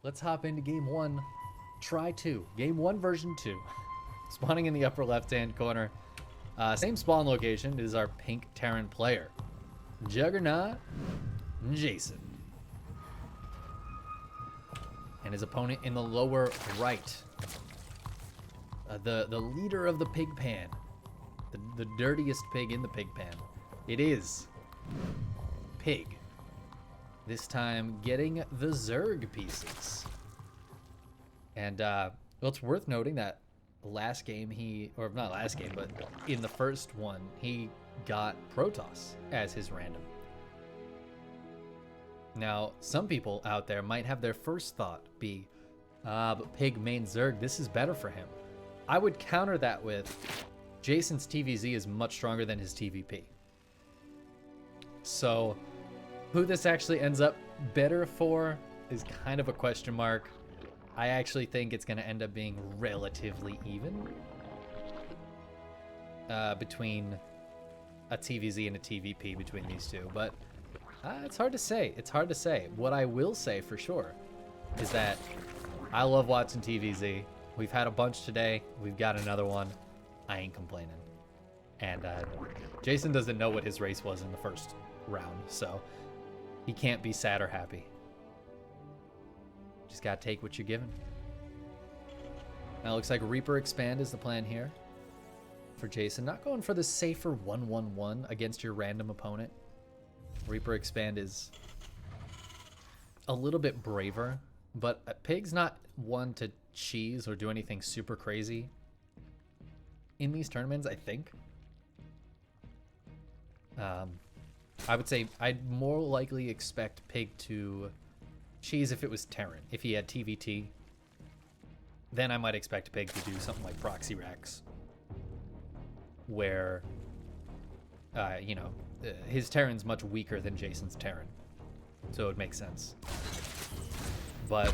let's hop into game 1. Try 2. Game 1 version 2. Spawning in the upper left-hand corner. Same spawn location is our pink Terran player. Juggernaut, Jason. And his opponent in the lower right. The leader of the pig pan. The dirtiest pig in the pig pan. It is Pig. This time getting the Zerg pieces. And well, it's worth noting that last game or not last game, but in the first one, he got Protoss as his random. Now, some people out there might have their first thought be, but Pig main Zerg, this is better for him. I would counter that with, Jason's TVZ is much stronger than his TVP. So, who this actually ends up better for is kind of a question mark. I actually think it's going to end up being relatively even between a TVZ and a TVP between these two, but it's hard to say. It's hard to say. What I will say for sure is that I love watching TVZ. We've had a bunch today. We've got another one. I ain't complaining. And Jason doesn't know what his race was in the first round, so he can't be sad or happy. Just gotta take what you're given. Now it looks like Reaper Expand is the plan here for Jason. Not going for the safer 1-1-1 against your random opponent. Reaper Expand is a little bit braver, but Pig's not one to cheese or do anything super crazy in these tournaments, I think. I would say I'd more likely expect Pig to cheese if it was Terran. If he had TVT, then I might expect Pig to do something like Proxy Racks, where, you know, his Terran's much weaker than Jason's Terran, so it makes sense. But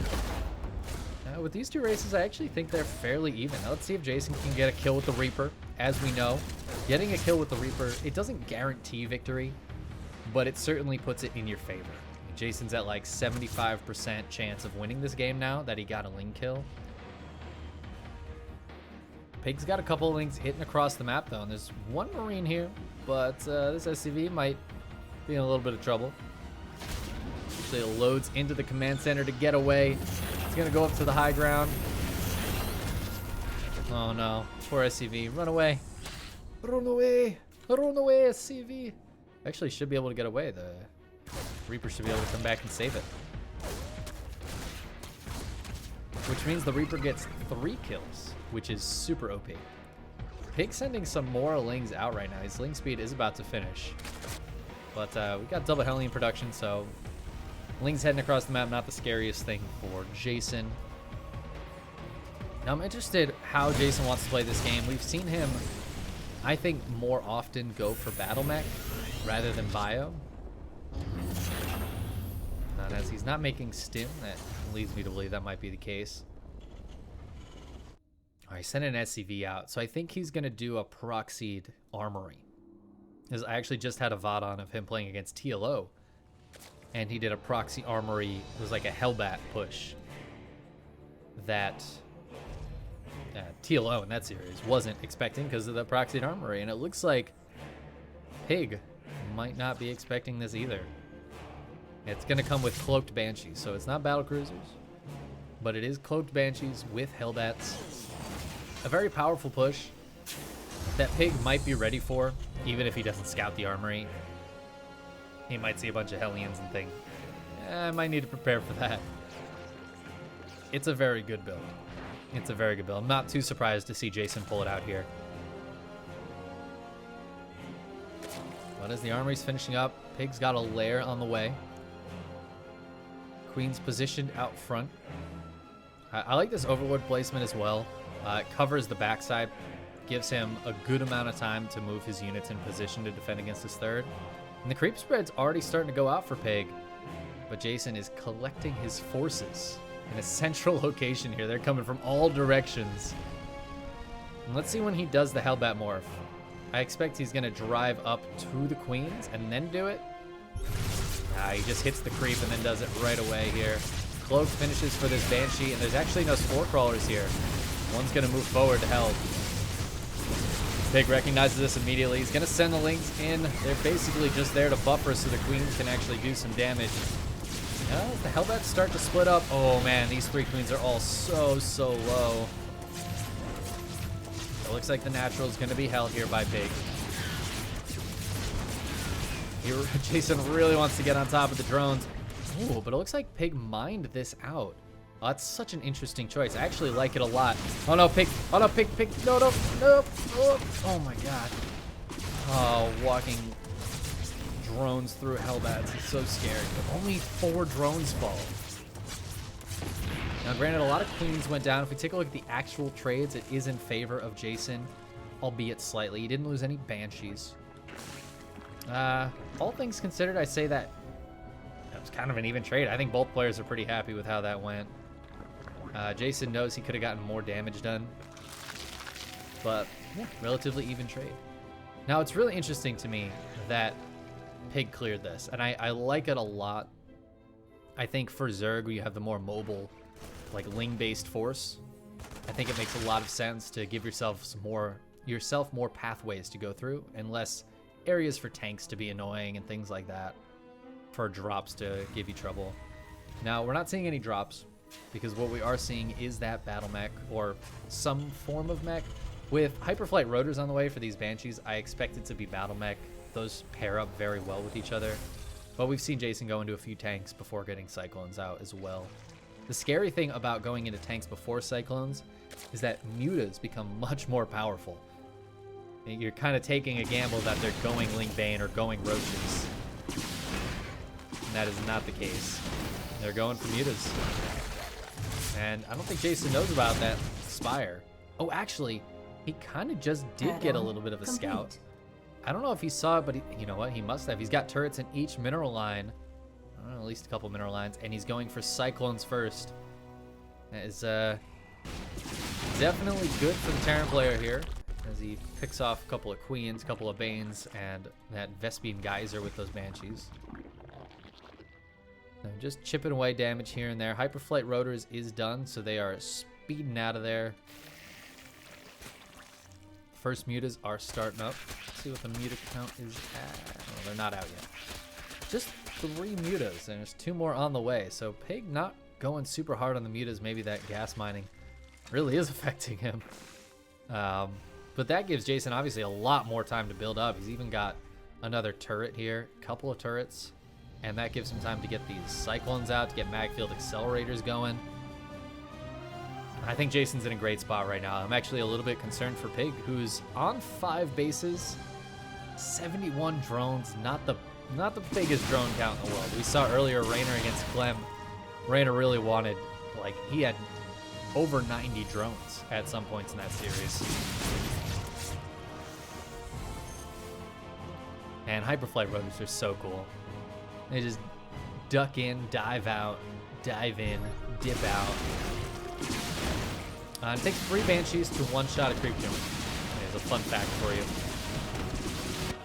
with these two races, I actually think they're fairly even. Now, let's see if Jason can get a kill with the Reaper. As we know, getting a kill with the Reaper, it doesn't guarantee victory, but it certainly puts it in your favor. Jason's at like 75% chance of winning this game now that he got a Ling kill. Pig's got a couple of Lings hitting across the map though, and there's one Marine here, but this SCV might be in a little bit of trouble. Actually, it loads into the command center to get away. It's gonna go up to the high ground. Oh no, poor SCV, run away. Run away, run away SCV. Actually should be able to get away. The Reaper should be able to come back and save it. Which means the Reaper gets 3 kills, which is super OP. Pig sending some more Lings out right now. His Ling speed is about to finish. But we got double Hellion production, so Lings heading across the map, not the scariest thing for Jason. Now I'm interested how Jason wants to play this game. We've seen him, I think, more often go for Battle Mech rather than Bio. Not as he's not making Stim, that leads me to believe that might be the case. All right, send an SCV out. So I think he's going to do a proxied armory. Because I actually just had a VOD on of him playing against TLO. And he did a proxy armory. It was like a Hellbat push that TLO in that series wasn't expecting because of the proxied armory. And it looks like Pig might not be expecting this either. It's going to come with Cloaked Banshees. So it's not Battlecruisers, but it is Cloaked Banshees with Hellbats. A very powerful push that Pig might be ready for, even if he doesn't scout the armory. He might see a bunch of Hellions and think, I might need to prepare for that. It's a very good build. It's a very good build. I'm not too surprised to see Jason pull it out here. But as the armory's finishing up, Pig's got a lair on the way. Queen's positioned out front. I like this Overlord placement as well. It covers the backside, gives him a good amount of time to move his units in position to defend against his third. And the creep spread's already starting to go out for Pig, but Jason is collecting his forces in a central location here. They're coming from all directions. And let's see when he does the Hellbat morph. I expect he's going to drive up to the Queens and then do it. He just hits the creep and then does it right away here. cloaked finishes for this Banshee, and there's actually no Spore Crawlers here. One's going to move forward to help. Pig recognizes this immediately. He's going to send the Lings in. They're basically just there to buffer so the Queens can actually do some damage. The Hellbats start to split up. Oh man, these 3 Queens are all so low. It looks like the natural is going to be held here by Pig. Jason really wants to get on top of the drones. Ooh, but it looks like Pig mined this out. Oh, that's such an interesting choice. I actually like it a lot. Oh no, Pig. Oh no, Pig. No. Oh my god. Oh, walking drones through Hellbats is so scary. But only 4 drones fall. Now, granted, a lot of Queens went down. If we take a look at the actual trades, it is in favor of Jason, albeit slightly. He didn't lose any Banshees. All things considered, I say that it was kind of an even trade. I think both players are pretty happy with how that went. Jason knows he could have gotten more damage done, but yeah, relatively even trade. Now, it's really interesting to me that Pig cleared this, and I like it a lot. I think for Zerg, where you have the more mobile, like Ling-based force, I think it makes a lot of sense to give yourself more pathways to go through, and less areas for tanks to be annoying and things like that, for drops to give you trouble. Now, we're not seeing any drops, because what we are seeing is that battle mech, or some form of mech. With Hyperflight Rotors on the way for these Banshees, I expect it to be battle mech. Those pair up very well with each other. But we've seen Jason go into a few tanks before getting Cyclones out as well. The scary thing about going into tanks before Cyclones is that mutas become much more powerful. You're kind of taking a gamble that they're going Ling Bane or going Roaches. And that is not the case. They're going for mutas. And I don't think Jason knows about that Spire. Oh, actually, he kind of just did get a little bit of a scout. I don't know if he saw it, but you know what? He must have. He's got turrets in each mineral line. I don't know, at least a couple mineral lines. And he's going for Cyclones first. That is definitely good for the Terran player here, as he picks off a couple of Queens, a couple of Banes, and that Vespian Geyser with those Banshees. So just chipping away damage here and there. Hyperflight Rotors is done, so they are speeding out of there. First mutas are starting up. Let's see what the muta count is at. Oh, they're not out yet. Just 3 mutas, and there's 2 more on the way. So Pig not going super hard on the mutas. Maybe that gas mining really is affecting him. But that gives Jason obviously a lot more time to build up. He's even got another turret here, a couple of turrets, and that gives him time to get these Cyclones out, to get Magfield accelerators going. I think Jason's in a great spot right now. I'm actually a little bit concerned for Pig, who's on 5 bases, 71 drones, not the biggest drone count in the world. We saw earlier Raynor against Clem. Raynor really wanted, like, he had over 90 drones at some points in that series. And Hyperflight Rotors are so cool. They just duck in, dive out, dive in, dip out. It takes 3 Banshees to one-shot a Creep Jump. There's a fun fact for you.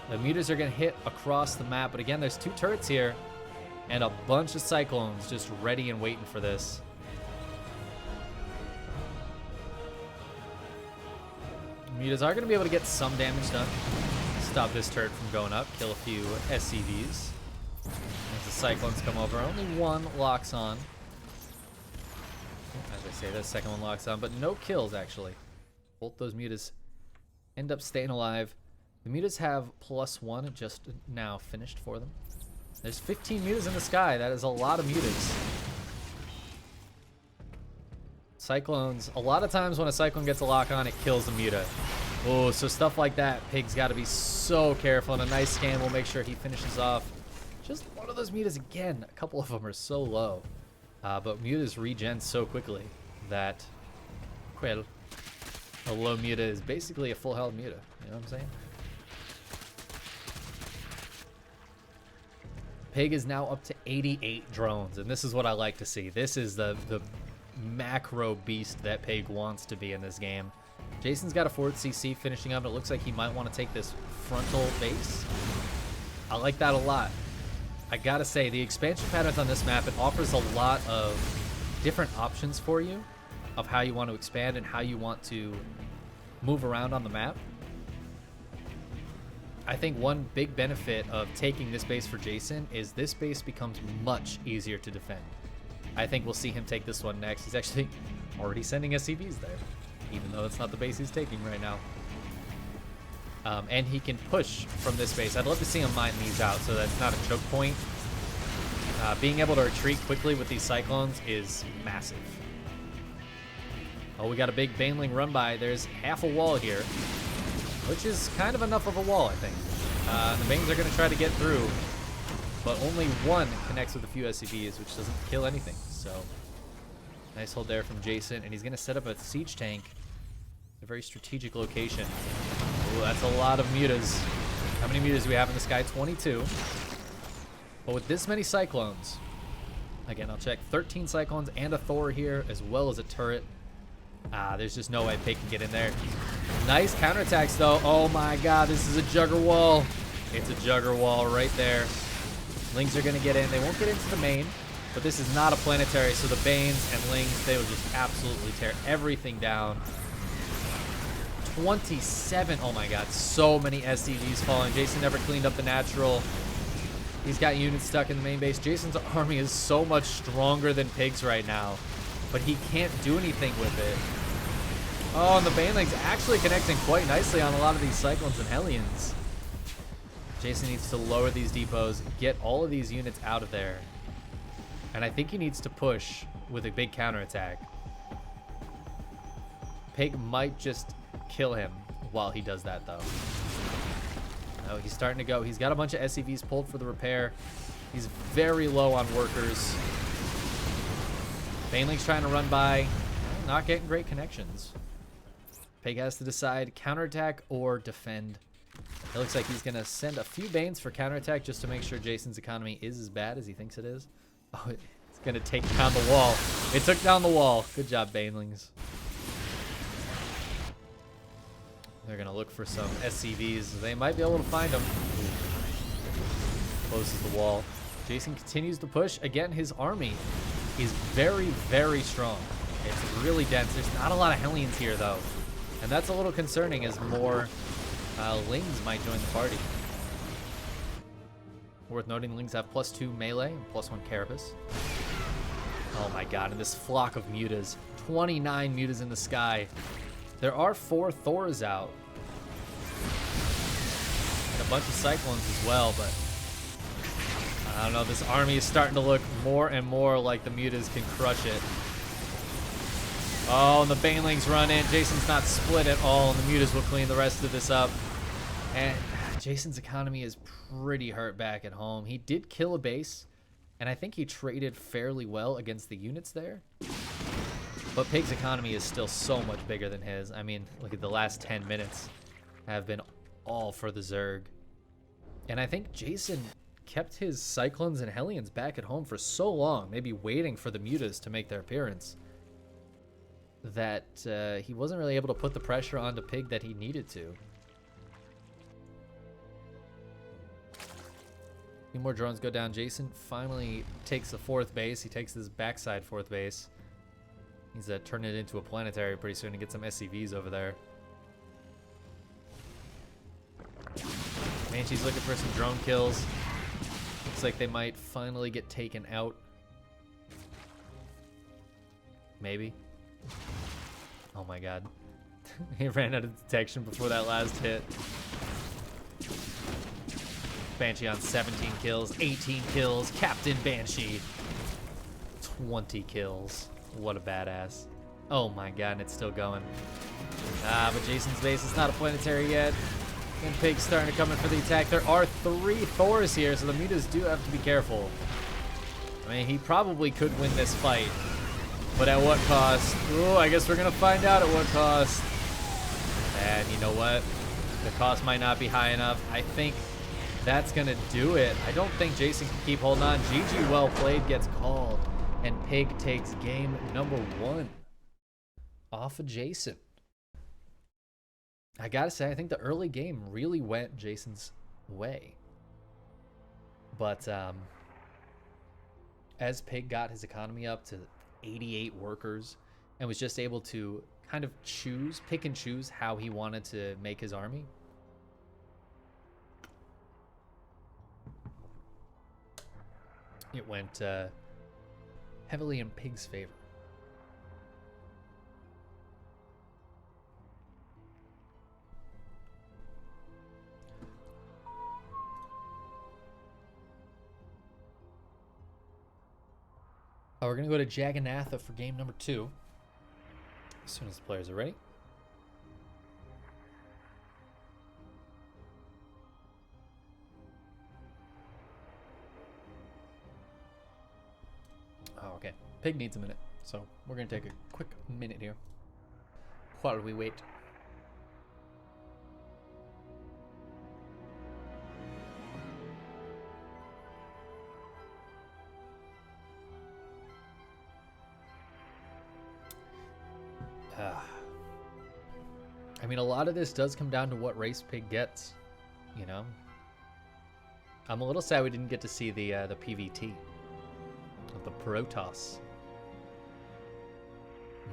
The mutas are going to hit across the map, but again, there's 2 turrets here, and a bunch of Cyclones just ready and waiting for this. Mutas are going to be able to get some damage done. Stop this turret from going up, kill a few SCVs. As the Cyclones come over, only 1 locks on. As I say, the second one locks on, but no kills, actually. Both those mutas end up staying alive. The mutas have +1 just now finished for them. There's 15 mutas in the sky. That is a lot of mutas. Cyclones, a lot of times when a Cyclone gets a lock on, it kills the muta. Oh, so stuff like that, Pig's got to be so careful, and a nice scan will make sure he finishes off just one of those mutas again. A couple of them are so low. But mutas regen so quickly that, well, a low muta is basically a full health muta. You know what I'm saying? Pig is now up to 88 drones, and this is what I like to see. This is the macro beast that Pig wants to be in this game. Jason's got a forward CC finishing up. It looks like he might want to take this frontal base. I like that a lot. I gotta say, the expansion patterns on this map, it offers a lot of different options for you of how you want to expand and how you want to move around on the map. I think one big benefit of taking this base for Jason is this base becomes much easier to defend. I think we'll see him take this one next. He's actually already sending SCVs there, even though it's not the base he's taking right now. And he can push from this base. I'd love to see him mine these out so that's not a choke point. Being able to retreat quickly with these Cyclones is massive. Oh, we got a big Baneling run by. There's half a wall here, which is kind of enough of a wall, I think. The Banes are going to try to get through, but only one connects with a few SCVs, which doesn't kill anything. So, nice hold there from Jason, and he's going to set up a siege tank, a very strategic location. Ooh, that's a lot of mutas. How many mutas do we have in the sky? 22. But with this many Cyclones, again, I'll check 13 Cyclones and a Thor here, as well as a turret. There's just no way Pig can get in there. Nice counterattacks, though. Oh my god, this is a Jugger wall. It's a Jugger wall right there. Lings are going to get in. They won't get into the main, but this is not a planetary, so the Banes and Lings, they will just absolutely tear everything down. 27. Oh my god, so many SCVs falling. Jason never cleaned up the natural. He's got units stuck in the main base. Jason's army is so much stronger than Pig's right now, but he can't do anything with it. Oh, and the Baneling's actually connecting quite nicely on a lot of these Cyclones and Hellions. Jason needs to lower these depots, get all of these units out of there. And I think he needs to push with a big counterattack. Pig might just kill him while he does that, though. Oh, he's starting to go. He's got a bunch of SCVs pulled for the repair. He's very low on workers. Baneling's trying to run by. Not getting great connections. Pig has to decide counterattack or defend. It looks like he's going to send a few Banes for counterattack just to make sure Jason's economy is as bad as he thinks it is. Oh, it's going to take down the wall. It took down the wall. Good job, Banelings. They're going to look for some SCVs. They might be able to find them. Closes the wall. Jason continues to push. Again, his army is very, very strong. It's really dense. There's not a lot of Hellions here, though. And that's a little concerning as more Lings might join the party. Worth noting, Lings have +2 melee and +1 carapace. Oh my god, and this flock of mutas. 29 mutas in the sky. There are 4 Thors out. And a bunch of Cyclones as well, but I don't know, this army is starting to look more and more like the mutas can crush it. Oh, and the Banelings run in. Jason's not split at all, and the mutas will clean the rest of this up. And Jason's economy is pretty hurt back at home. He did kill a base, and I think he traded fairly well against the units there. But Pig's economy is still so much bigger than his. I mean, look at the last 10 minutes have been all for the Zerg. And I think Jason kept his Cyclones and Hellions back at home for so long, maybe waiting for the mutas to make their appearance, that he wasn't really able to put the pressure onto Pig that he needed to. A few more drones go down. Jason finally takes the 4th base. He takes this backside 4th base. He's turning it into a planetary pretty soon to get some SCVs over there. Banshee's looking for some drone kills. Looks like they might finally get taken out. Maybe. Oh my god. He ran out of detection before that last hit. Banshee on 17 kills, 18 kills. Captain Banshee. 20 kills. What a badass. Oh my god, and it's still going. But Jason's base is not a planetary yet. And Pig's starting to come in for the attack. There are 3 Thors here, so the mutas do have to be careful. I mean, he probably could win this fight. But at what cost? Ooh, I guess we're going to find out at what cost. And you know what? The cost might not be high enough. I think that's going to do it. I don't think Jason can keep holding on. GG well played gets called. And Pig takes game number 1 off of Jason. I gotta say, I think the early game really went Jason's way. But as Pig got his economy up to 88 workers and was just able to kind of pick and choose how he wanted to make his army. It went heavily in Pig's favor. We're going to go to Juggernaut for game number 2 as soon as the players are ready. Oh, okay. Pig needs a minute, so we're going to take a quick minute here while we wait. I mean, a lot of this does come down to what race Pig gets, you know? I'm a little sad we didn't get to see the PVT of the Protoss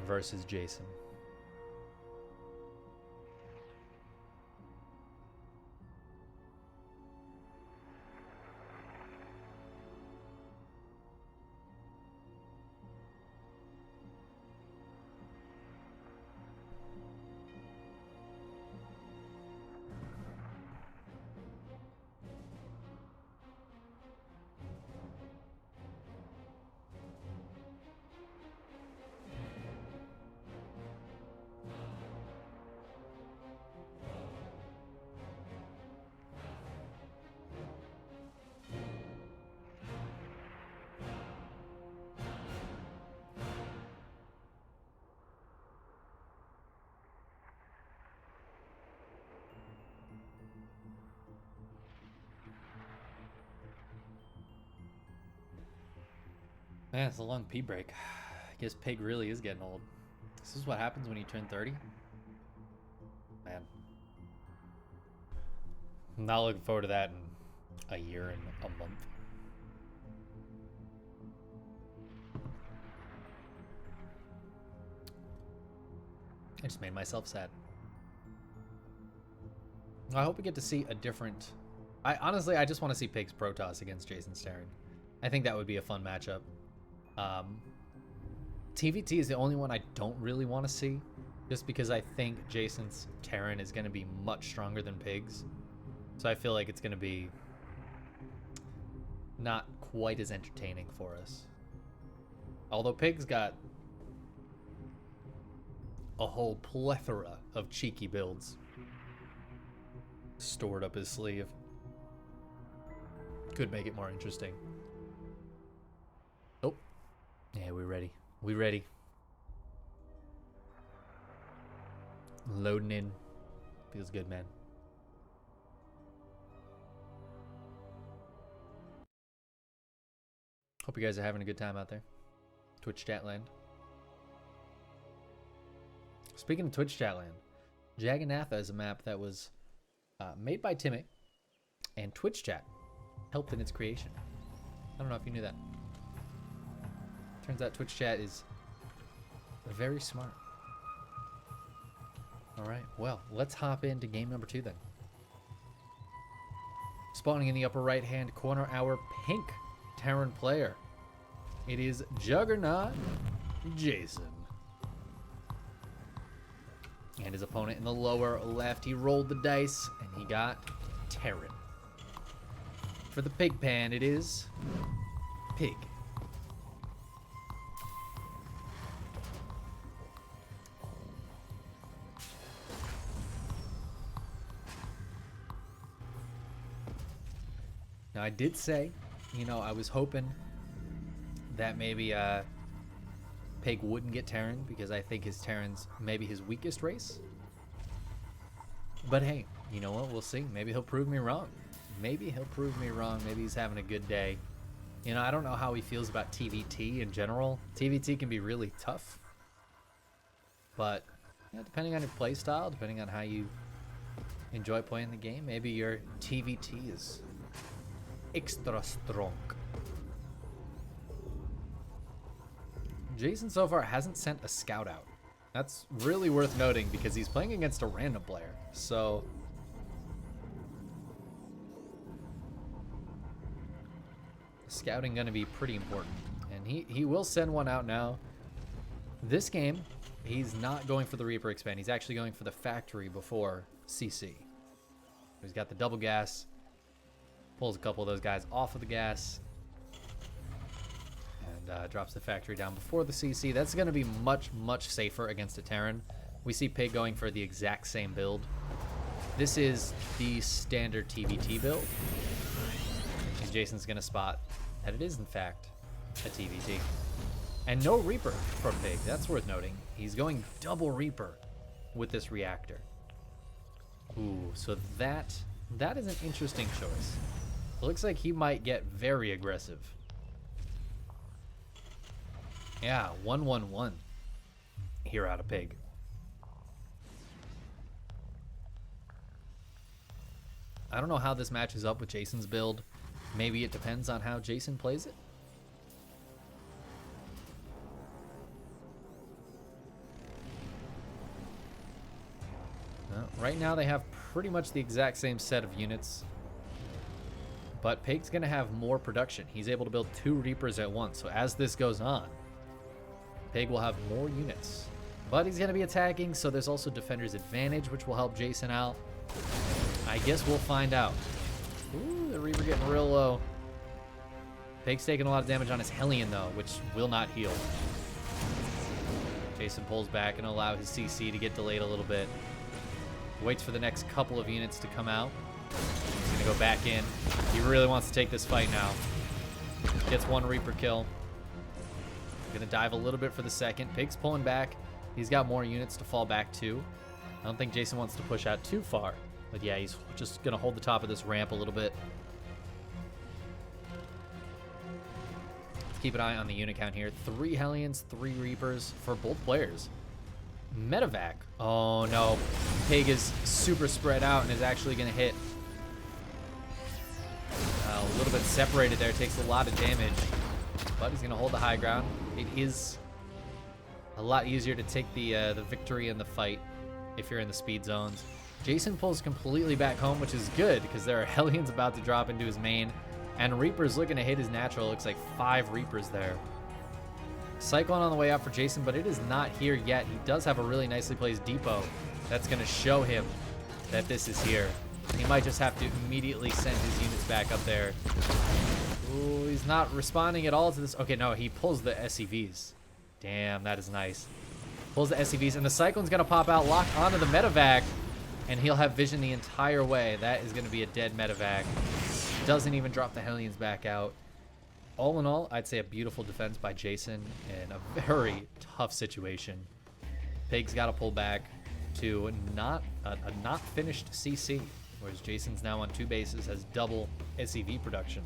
versus Jason. Man, it's a long pee break. I guess Pig really is getting old. This is what happens when you turn 30. Man. I'm not looking forward to that in a year and a month. I just made myself sad. I hope we get to see a different... Honestly, I just want to see Pig's Protoss against Jason Starren. I think that would be a fun matchup. TVT is the only one I don't really want to see, just because I think Jason's Terran is going to be much stronger than Pig's. So I feel like it's going to be not quite as entertaining for us. Although Pig's got a whole plethora of cheeky builds stored up his sleeve. Could make it more interesting. Oh. Yeah, we're ready. We ready. Loading in. Feels good, man. Hope you guys are having a good time out there. Twitch chat land. Speaking of Twitch chat land, Juggernaut is a map that was made by Timmy, and Twitch chat helped in its creation. I don't know if you knew that. Turns out Twitch chat is very smart. Alright, well, let's hop into game number 2 then. Spawning in the upper right hand corner, our pink Terran player. It is Juggernaut Jason. And his opponent in the lower left, he rolled the dice and he got Terran. For the pig pan, it is Pig. Now, I did say, you know, I was hoping that maybe Pig wouldn't get Terran because I think his Terran's maybe his weakest race. But hey, you know what? We'll see. Maybe he'll prove me wrong. Maybe he'll prove me wrong. Maybe he's having a good day. You know, I don't know how he feels about TVT in general. TVT can be really tough. But, you know, depending on your play style, depending on how you enjoy playing the game, maybe your TVT is extra strong. Jason so far hasn't sent a scout out. That's really worth noting because he's playing against a random player. So scouting going to be pretty important. And he will send one out now. This game, he's not going for the Reaper expand. He's actually going for the factory before CC. He's got the double gas. Pulls a couple of those guys off of the gas. And drops the factory down before the CC. That's going to be much, much safer against a Terran. We see Pig going for the exact same build. This is the standard TVT build. And Jason's going to spot that it is, in fact, a TVT. And no Reaper from Pig. That's worth noting. He's going double Reaper with this reactor. Ooh, so that is an interesting choice. It looks like he might get very aggressive. Yeah, 1-1-1 here out of Pig. I don't know how this matches up with Jason's build. Maybe it depends on how Jason plays it. Right now they have pretty much the exact same set of units. But Pig's going to have more production. He's able to build 2 Reapers at once. So as this goes on, Pig will have more units. But he's going to be attacking, so there's also Defender's Advantage, which will help Jason out. I guess we'll find out. Ooh, the Reaper getting real low. Pig's taking a lot of damage on his Hellion, though, which will not heal. Jason pulls back and allow his CC to get delayed a little bit. Waits for the next couple of units to come out. He's going to go back in. He really wants to take this fight now. Gets 1 Reaper kill. Going to dive a little bit for the second. Pig's pulling back. He's got more units to fall back to. I don't think Jason wants to push out too far. But yeah, he's just going to hold the top of this ramp a little bit. Let's keep an eye on the unit count here. 3 Hellions, 3 Reapers for both players. Medevac. Oh no. Pig is super spread out and is actually going to hit. A little bit separated there. Takes a lot of damage. But he's going to hold the high ground. It is a lot easier to take the victory in the fight if you're in the speed zones. Jason pulls completely back home, which is good because there are Hellions about to drop into his main. And Reaper's looking to hit his natural. It looks like 5 Reapers there. Cyclone on the way out for Jason, but it is not here yet. He does have a really nicely placed depot that's going to show him that this is here. He might just have to immediately send his units back up there. Ooh, he's not responding at all to this. Okay, no, he pulls the SCVs. Damn, that is nice. Pulls the SCVs, and the Cyclone's going to pop out, lock onto the Medevac, and he'll have vision the entire way. That is going to be a dead Medevac. Doesn't even drop the Hellions back out. All in all, I'd say a beautiful defense by Jason in a very tough situation. Pig's got to pull back to a not finished CC, whereas Jason's now on 2 bases, has double SCV production.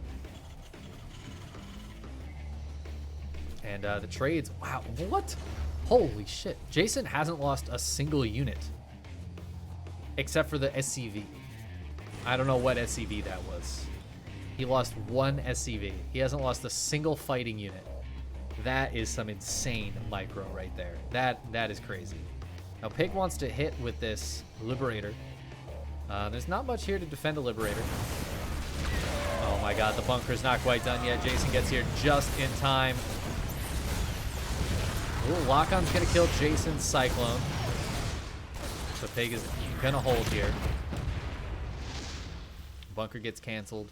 And the trades, wow, what? Holy shit. Jason hasn't lost a single unit except for the SCV. I don't know what SCV that was. He lost 1 SCV. He hasn't lost a single fighting unit. That is some insane micro right there. That is crazy. Now Pig wants to hit with this Liberator. There's not much here to defend a Liberator. Oh my god, the bunker's not quite done yet. Jason gets here just in time. Ooh, Lock-on's gonna kill Jason's Cyclone. So Pig is gonna hold here. Bunker gets canceled.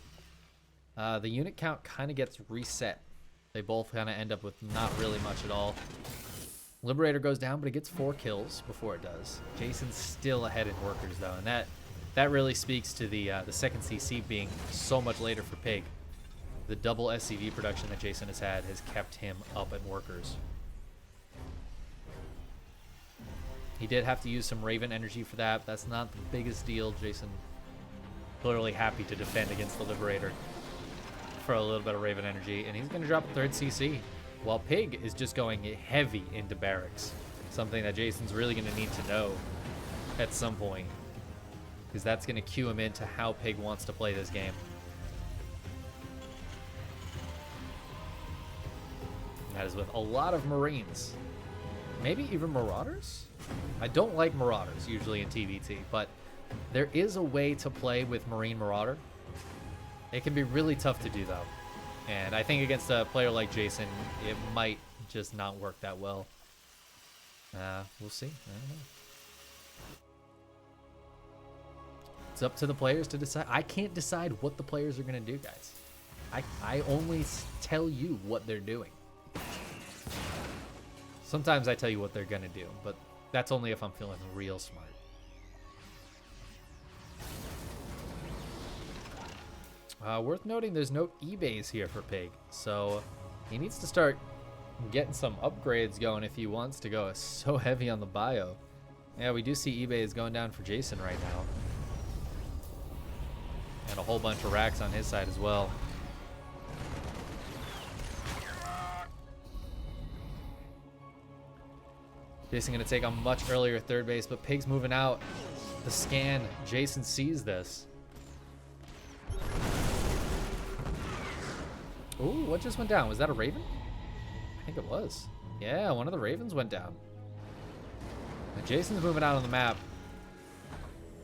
The unit count kind of gets reset. They both kind of end up with not really much at all. Liberator goes down, but it gets 4 kills before it does. Jason's still ahead in workers, though, and that really speaks to the second CC being so much later for Pig. The double SCV production that Jason has had has kept him up in workers. He did have to use some Raven energy for that. That's not the biggest deal. Jason clearly happy to defend against the Liberator for a little bit of Raven energy, and he's going to drop a 3rd CC, while Pig is just going heavy into barracks, something that Jason's really going to need to know at some point, because that's going to cue him into how Pig wants to play this game. That is with a lot of Marines. Maybe even Marauders? I don't like Marauders usually in TVT, but there is a way to play with Marine Marauder. It can be really tough to do, though. And I think against a player like Jason, it might just not work that well. We'll see. I don't know. It's up to the players to decide. I can't decide what the players are going to do, guys. I only tell you what they're doing. Sometimes I tell you what they're going to do, but that's only if I'm feeling real smart. Worth noting, there's no eBays here for Pig, so he needs to start getting some upgrades going if he wants to go so heavy on the bio. Yeah, we do see eBays going down for Jason right now. And a whole bunch of racks on his side as well. Jason going to take a much earlier third base, but Pig's moving out. The scan, Jason sees this. Ooh, what just went down? Was that a Raven? I think it was. Yeah, one of the Ravens went down. Now Jason's moving out on the map,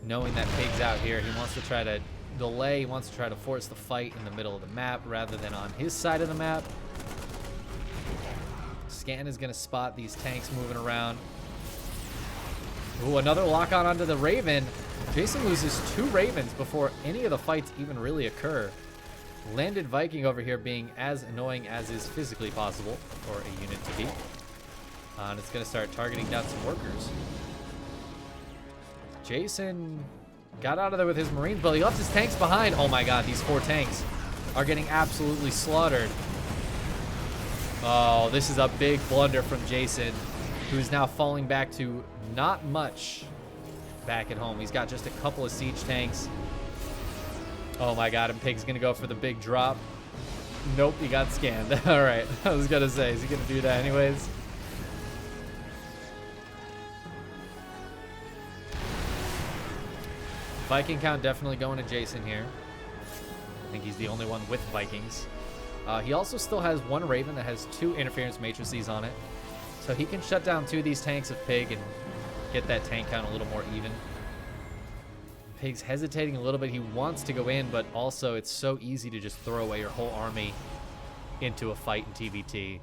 knowing that Pig's out here. He wants to try to delay. He wants to try to force the fight in the middle of the map rather than on his side of the map. Scan is going to spot these tanks moving around. Ooh, another lock on onto the Raven. Jason loses 2 Ravens before any of the fights even really occur. Landed Viking over here being as annoying as is physically possible for a unit to be. And it's going to start targeting down some workers. Jason got out of there with his Marines, but he left his tanks behind. Oh my god, these 4 tanks are getting absolutely slaughtered. Oh, this is a big blunder from Jason, who's now falling back to not much back at home. He's got just a couple of siege tanks. Oh my god, and Pig's gonna go for the big drop. Nope, he got scanned. All right, I was gonna say, is he gonna do that anyways? Viking count definitely going to Jason here. I think he's the only one with Vikings. He also still has 1 Raven that has 2 interference matrices on it. So he can shut down 2 of these tanks of Pig and get that tank count a little more even. Pig's hesitating a little bit. He wants to go in, but also it's so easy to just throw away your whole army into a fight in TVT.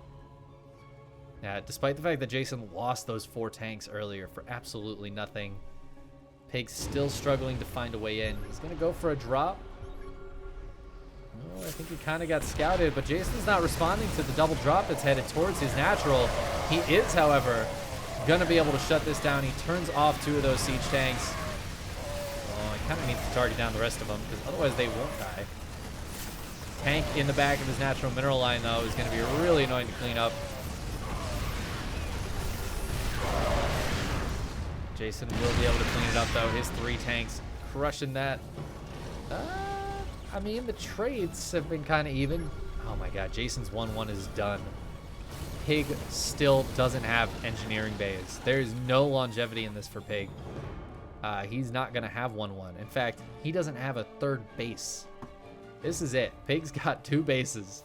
Despite the fact that Jason lost those 4 tanks earlier for absolutely nothing, Pig's still struggling to find a way in. He's going to go for a drop. Oh, I think he kind of got scouted, but Jason's not responding to the double drop that's headed towards his natural. He is, however, going to be able to shut this down. He turns off 2 of those siege tanks. Oh, he kind of needs to target down the rest of them, because otherwise they won't die. Tank in the back of his natural mineral line, though, is going to be really annoying to clean up. Jason will be able to clean it up, though. His 3 tanks crushing that. I mean, the trades have been kind of even. Oh my god, Jason's 1-1 is done. Pig still doesn't have engineering bays. There is no longevity in this for Pig. He's not going to have 1-1. In fact, he doesn't have a 3rd base. This is it. Pig's got 2 bases.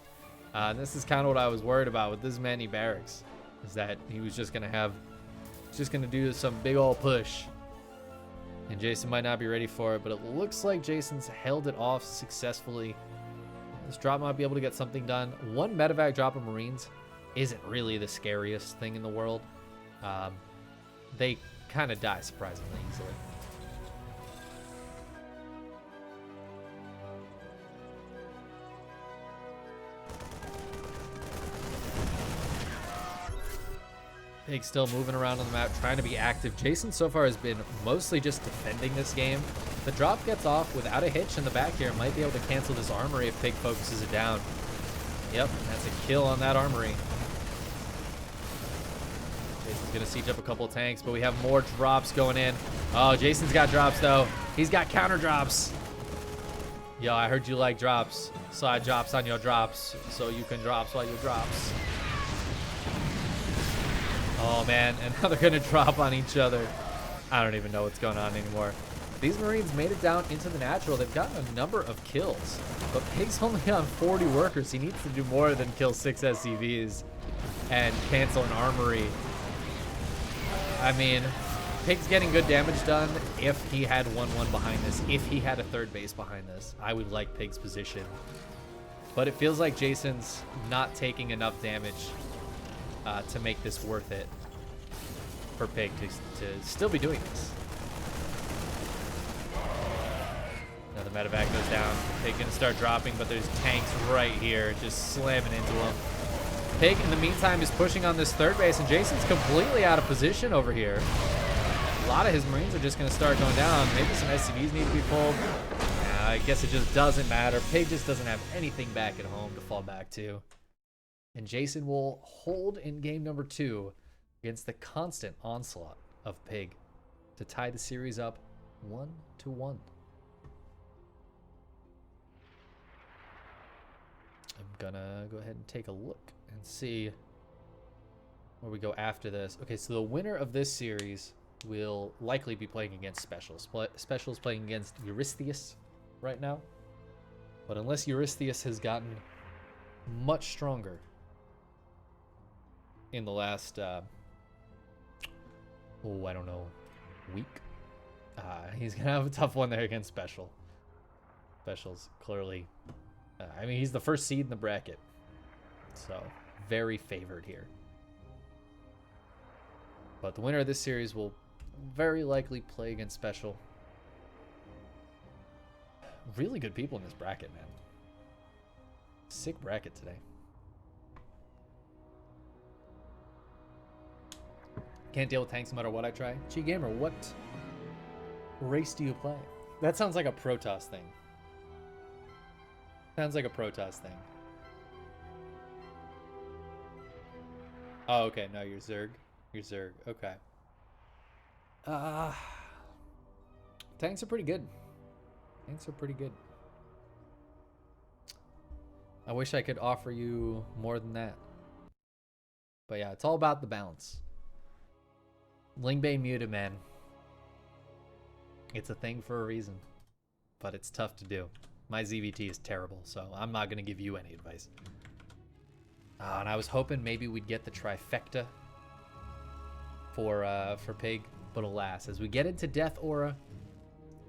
This is kind of what I was worried about with this many barracks, is that he was just going to do some big old push. And Jason might not be ready for it, but it looks like Jason's held it off successfully. This drop might be able to get something done. 1 medevac drop of Marines isn't really the scariest thing in the world. They kind of die surprisingly easily. Pig still moving around on the map, trying to be active. Jason so far has been mostly just defending this game. The drop gets off without a hitch in the back here. Might be able to cancel this armory if Pig focuses it down. Yep, that's a kill on that armory. Jason's going to siege up a couple tanks, but we have more drops going in. Oh, Jason's got drops, though. He's got counter drops. Yo, I heard you like drops. So I drops on your drops, so you can drops while you drops. Oh man, and now they're gonna drop on each other. I don't even know what's going on anymore. These Marines made it down into the natural. They've gotten a number of kills, but Pig's only on 40 workers. He needs to do more than kill 6 SCVs. and cancel an armory. I mean, Pig's getting good damage done if he had 1-1 behind this. If he had a third base behind this, I would like Pig's position. But it feels like Jason's not taking enough damage to make this worth it for Pig to still be doing this. Now the medevac goes down. Pig gonna start dropping, but there's tanks right here just slamming into him. Pig, in the meantime, is pushing on this third base, and Jason's completely out of position over here. A lot of his Marines are just going to start going down. Maybe some SCVs need to be pulled. I guess it just doesn't matter. Pig just doesn't have anything back at home to fall back to. And Jason will hold in game number 2 against the constant onslaught of Pig to tie the series up 1-1. I'm gonna go ahead and take a look and see where we go after this. Okay, so the winner of this series will likely be playing against Specials. Specials playing against Eurystheus right now. But unless Eurystheus has gotten much stronger in the last, I don't know, week, he's going to have a tough one there against Special. Specials, clearly. I mean, he's the first seed in the bracket. So, very favored here. But the winner of this series will very likely play against Special. Really good people in this bracket, man. Sick bracket today. Can't deal with tanks no matter what I try. G-Gamer, what race do you play? That sounds like a Protoss thing. Sounds like a Protoss thing. Oh, okay. No, you're Zerg. You're Zerg. Okay. Tanks are pretty good. Tanks are pretty good. I wish I could offer you more than that. But yeah, it's all about the balance. Lingbane muted, man. It's a thing for a reason. But it's tough to do. My ZVT is terrible, so I'm not going to give you any advice. And I was hoping maybe we'd get the trifecta for Pig, but alas, as we get into Death Aura,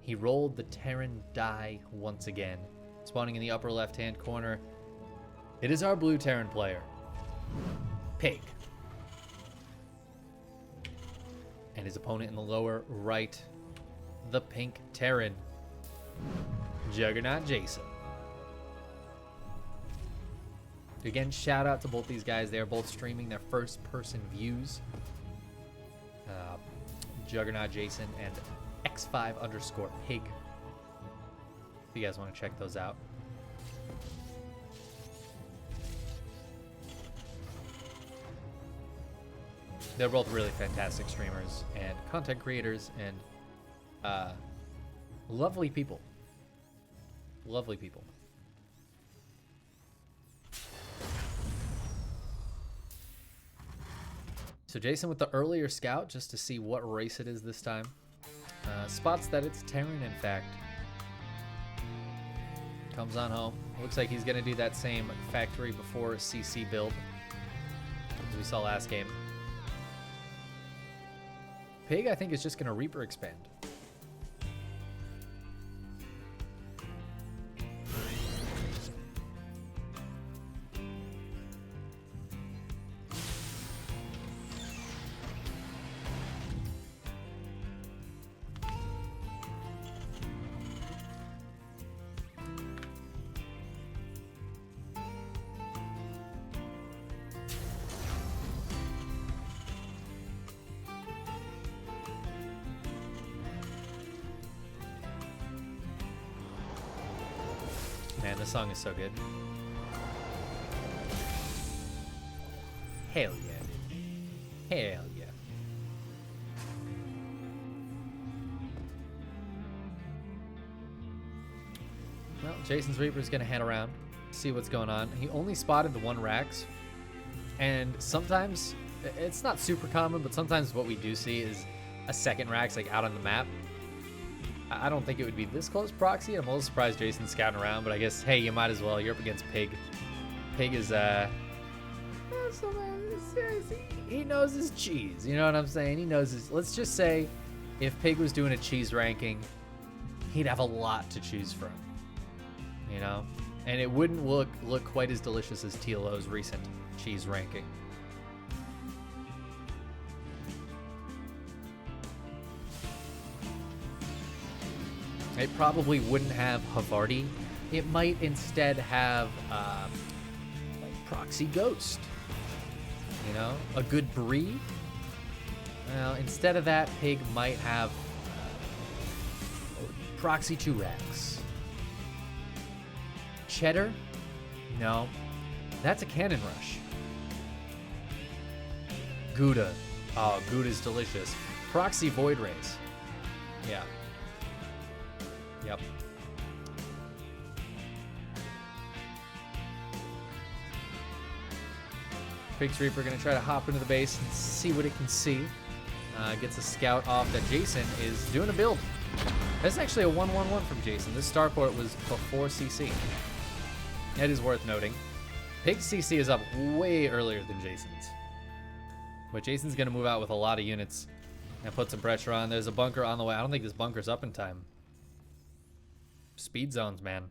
he rolled the Terran die once again. Spawning in the upper left-hand corner, it is our blue Terran player, Pig. And his opponent in the lower right, the pink Terran, Juggernaut Jason. Again, shout out to both these guys. They are both streaming their first-person views. Juggernaut Jason and X5_Pig. If you guys want to check those out. They're both really fantastic streamers and content creators and lovely people. Lovely people. So Jason with the earlier scout, just to see what race it is this time. Spots that it's Terran, in fact. Comes on home. Looks like he's going to do that same factory before CC build as we saw last game. Pig, I think, is just going to Reaper expand. Man, this song is so good. Hell yeah. Hell yeah. Well, Jason's Reaper is going to head around, see what's going on. He only spotted the one Rax, and sometimes, it's not super common, but sometimes what we do see is a second Rax like out on the map. I don't think it would be this close proxy. I'm a little surprised Jason's scouting around, but I guess, hey, you might as well. You're up against Pig. Pig is, knows his cheese. You know what I'm saying? He knows his. Let's just say, if Pig was doing a cheese ranking, he'd have a lot to choose from. You know, and it wouldn't look quite as delicious as TLO's recent cheese ranking. It probably wouldn't have Havarti. It might instead have like Proxy Ghost. You know, a good Brie. Well, instead of that, Pig might have Proxy 2Rex. Cheddar? No. That's a Cannon Rush. Gouda. Oh, Gouda's delicious. Proxy Void Rays. Yeah. Yep. Pig's Reaper gonna try to hop into the base and see what it can see. Gets a scout off that Jason is doing a build. That's actually a 1-1-1 from Jason. This starport was before CC. That is worth noting. Pig's CC is up way earlier than Jason's. But Jason's gonna move out with a lot of units and put some pressure on. There's a bunker on the way. I don't think this bunker's up in time. Speed zones, man.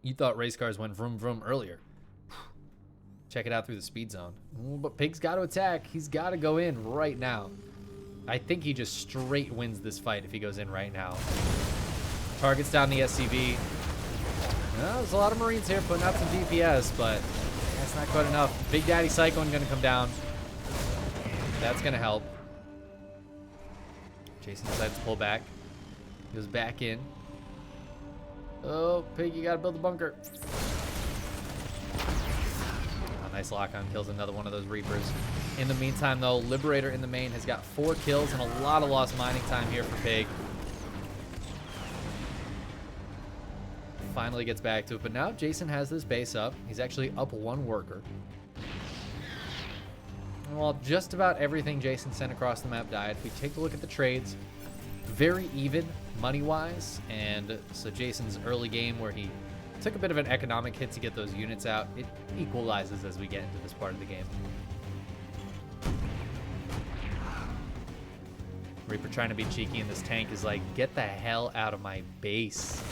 You thought race cars went vroom vroom earlier. Check it out through the speed zone. Ooh, but Pig's got to attack. He's got to go in right now. I think he just straight wins this fight if he goes in right now. Targets down the SCV. Well, there's a lot of Marines here putting out some DPS, but that's not quite enough. Big Daddy Cyclone going to come down. That's going to help. Jason decides to pull back. Goes back in. Oh, Pig, you got to build the bunker. Nice lock-on, kills another one of those Reapers. In the meantime, though, Liberator in the main has got 4 kills and a lot of lost mining time here for Pig. Finally gets back to it, but now Jason has this base up. He's actually up 1 worker. Well, just about everything Jason sent across the map died. If we take a look at the trades, very even money-wise, and so Jason's early game where he took a bit of an economic hit to get those units out. It equalizes as we get into this part of the game. Reaper trying to be cheeky, and this tank is like, get the hell out of my base.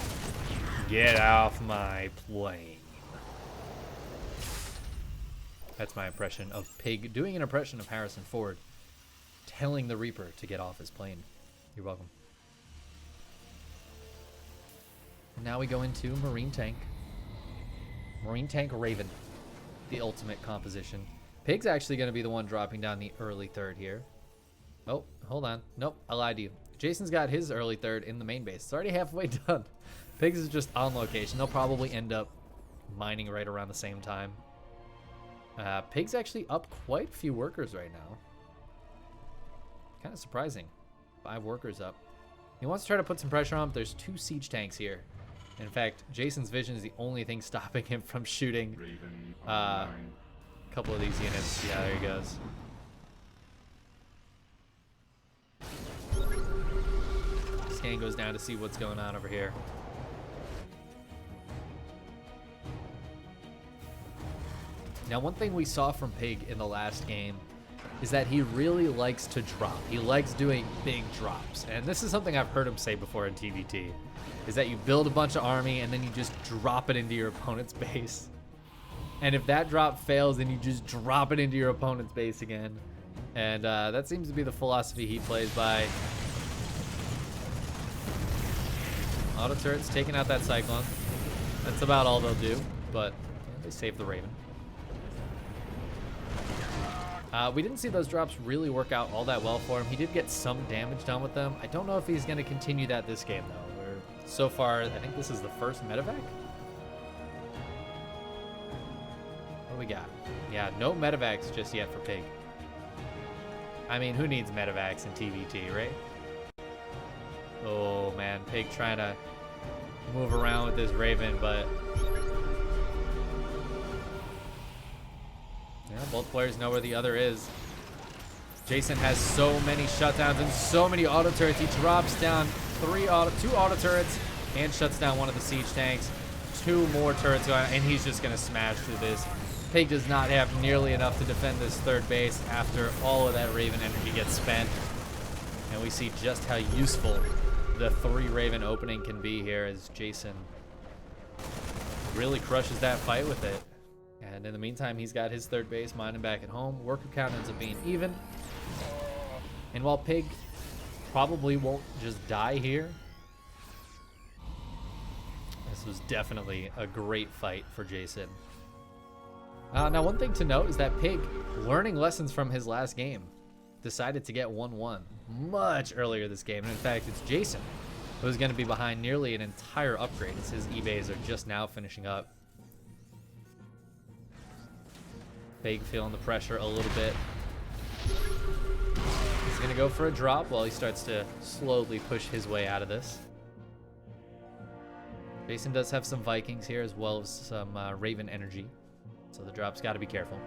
Get off my plane. That's my impression of Pig doing an impression of Harrison Ford, telling the Reaper to get off his plane. You're welcome. Now we go into Marine Tank. Marine Tank Raven. The ultimate composition. Pig's actually going to be the one dropping down the early third here. Oh, hold on. Nope, I lied to you. Jason's got his early third in the main base. It's already halfway done. Pig's is just on location. They'll probably end up mining right around the same time. Pig's actually up quite a few workers right now. Kind of surprising. 5 workers up. He wants to try to put some pressure on, but there's 2 siege tanks here. In fact, Jason's vision is the only thing stopping him from shooting a couple of these units. Yeah, there he goes. Scan goes down to see what's going on over here. Now, one thing we saw from Pig in the last game is that he really likes to drop. He likes doing big drops. And this is something I've heard him say before in TVT, is that you build a bunch of army and then you just drop it into your opponent's base. And if that drop fails, then you just drop it into your opponent's base again. And that seems to be the philosophy he plays by. Auto turrets taking out that Cyclone. That's about all they'll do, but they save the Raven. We didn't see those drops really work out all that well for him. He did get some damage done with them. I don't know if he's going to continue that this game, though. So far, I think this is the first medevac. What do we got? Yeah, no medevacs just yet for Pig. I mean, who needs medevacs in TVT, right? Oh, man. Pig trying to move around with this Raven, but yeah, both players know where the other is. Jason has so many shutdowns and so many auto turrets. He drops down 2 auto turrets and shuts down one of the siege tanks. 2 more turrets going, and he's just going to smash through this. Pig does not have nearly enough to defend this third base after all of that Raven energy gets spent. And we see just how useful the 3 Raven opening can be here as Jason really crushes that fight with it. And in the meantime, he's got his third base mining back at home. Worker count ends up being even. And while Pig probably won't just die here, this was definitely a great fight for Jason. Now, one thing to note is that Pig, learning lessons from his last game, decided to get 1-1 much earlier this game. And in fact, it's Jason who's going to be behind nearly an entire upgrade as his eBays are just now finishing up. Pig feeling the pressure a little bit. He's going to go for a drop while he starts to slowly push his way out of this. Jason does have some Vikings here as well as some Raven energy. So the drop's got to be careful.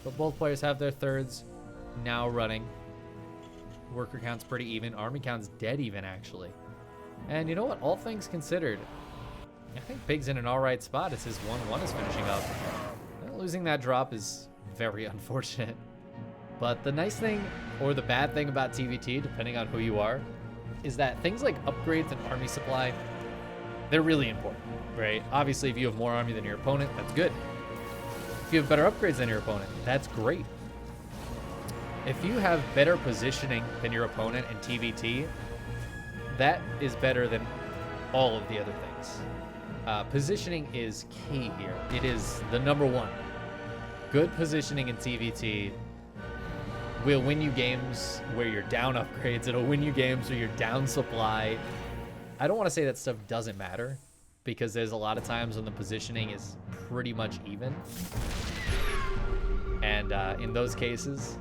But both players have their thirds now running. Worker count's pretty even. Army count's dead even, actually. And you know what? All things considered, I think Pig's in an alright spot as his 1-1 is finishing up. Losing that drop is very unfortunate. But the nice thing, or the bad thing about TVT, depending on who you are, is that things like upgrades and army supply, they're really important, right? Obviously, if you have more army than your opponent, that's good. If you have better upgrades than your opponent, that's great. If you have better positioning than your opponent in TVT, that is better than all of the other things. Positioning is key here. It is the #1. Good positioning in TVT will win you games where you're down upgrades. It'll win you games where you're down supply. I don't want to say that stuff doesn't matter, because there's a lot of times when the positioning is pretty much even. And in those cases,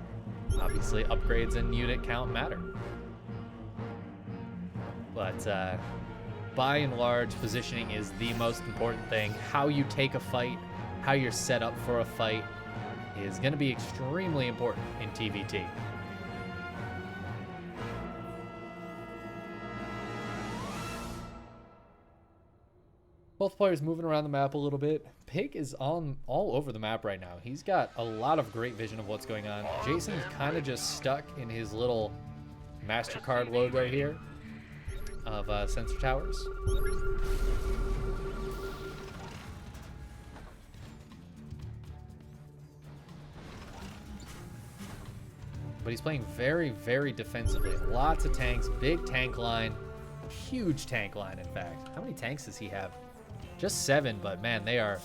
obviously upgrades and unit count matter. But by and large, positioning is the most important thing. How you take a fight, how you're set up for a fight is going to be extremely important in TVT. Both players moving around the map a little bit. Pig is all over the map right now. He's got a lot of great vision of what's going on. Jason's kind of just stuck in his little MasterCard logo here of sensor towers. But he's playing very, very defensively. Lots of tanks, big tank line, huge tank line, in fact. How many tanks does he have? Just 7, but man, they are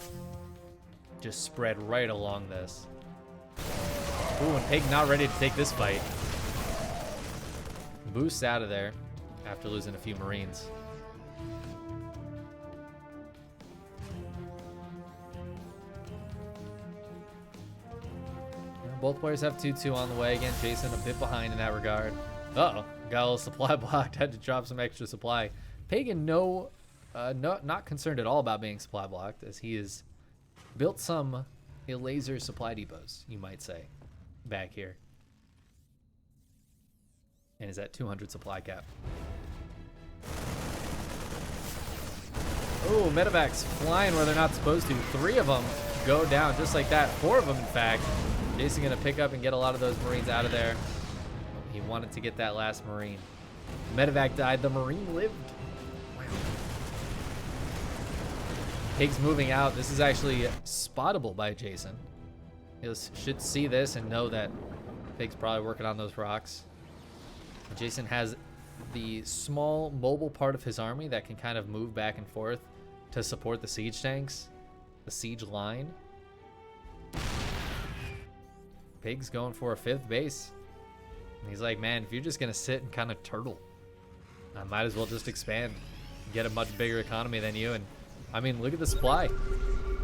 just spread right along this. Ooh, and Pig not ready to take this fight. Boosts out of there after losing a few Marines. Both players have 2-2 on the way. Again, Jason a bit behind in that regard. Uh-oh, got a little supply blocked. Had to drop some extra supply. Pagan not concerned at all about being supply blocked, as he has built some laser supply depots, you might say, back here. And is at 200 supply cap. Oh, medevacs flying where they're not supposed to. 3 of them go down just like that. 4 of them, in fact. Jason gonna pick up and get a lot of those Marines out of there. He wanted to get that last Marine. Medevac died, the Marine lived. Wow. Pig's moving out. This is actually spottable by Jason. He should see this and know that Pig's probably working on those rocks. Jason has the small mobile part of his army that can kind of move back and forth to support the siege tanks, the siege line. Pig's going for a 5th base. And he's like, man, if you're just going to sit and kind of turtle, I might as well just expand, get a much bigger economy than you. And I mean, look at the supply.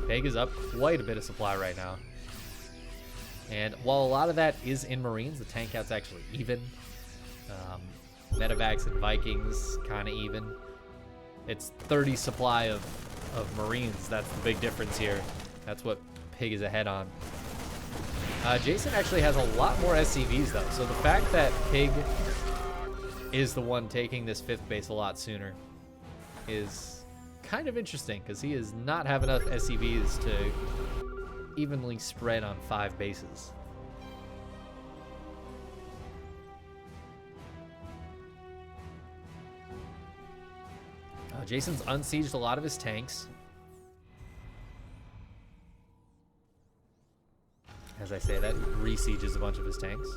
Pig is up quite a bit of supply right now. And while a lot of that is in Marines, the tank count's actually even. Medevacs and Vikings kind of even. It's 30 supply of Marines. That's the big difference here. That's what Pig is ahead on. Jason actually has a lot more SCVs though, so the fact that Pig is the one taking this 5th base a lot sooner is kind of interesting because he does not have enough SCVs to evenly spread on 5 bases. Jason's unsieged a lot of his tanks. As I say that, he re-sieges a bunch of his tanks.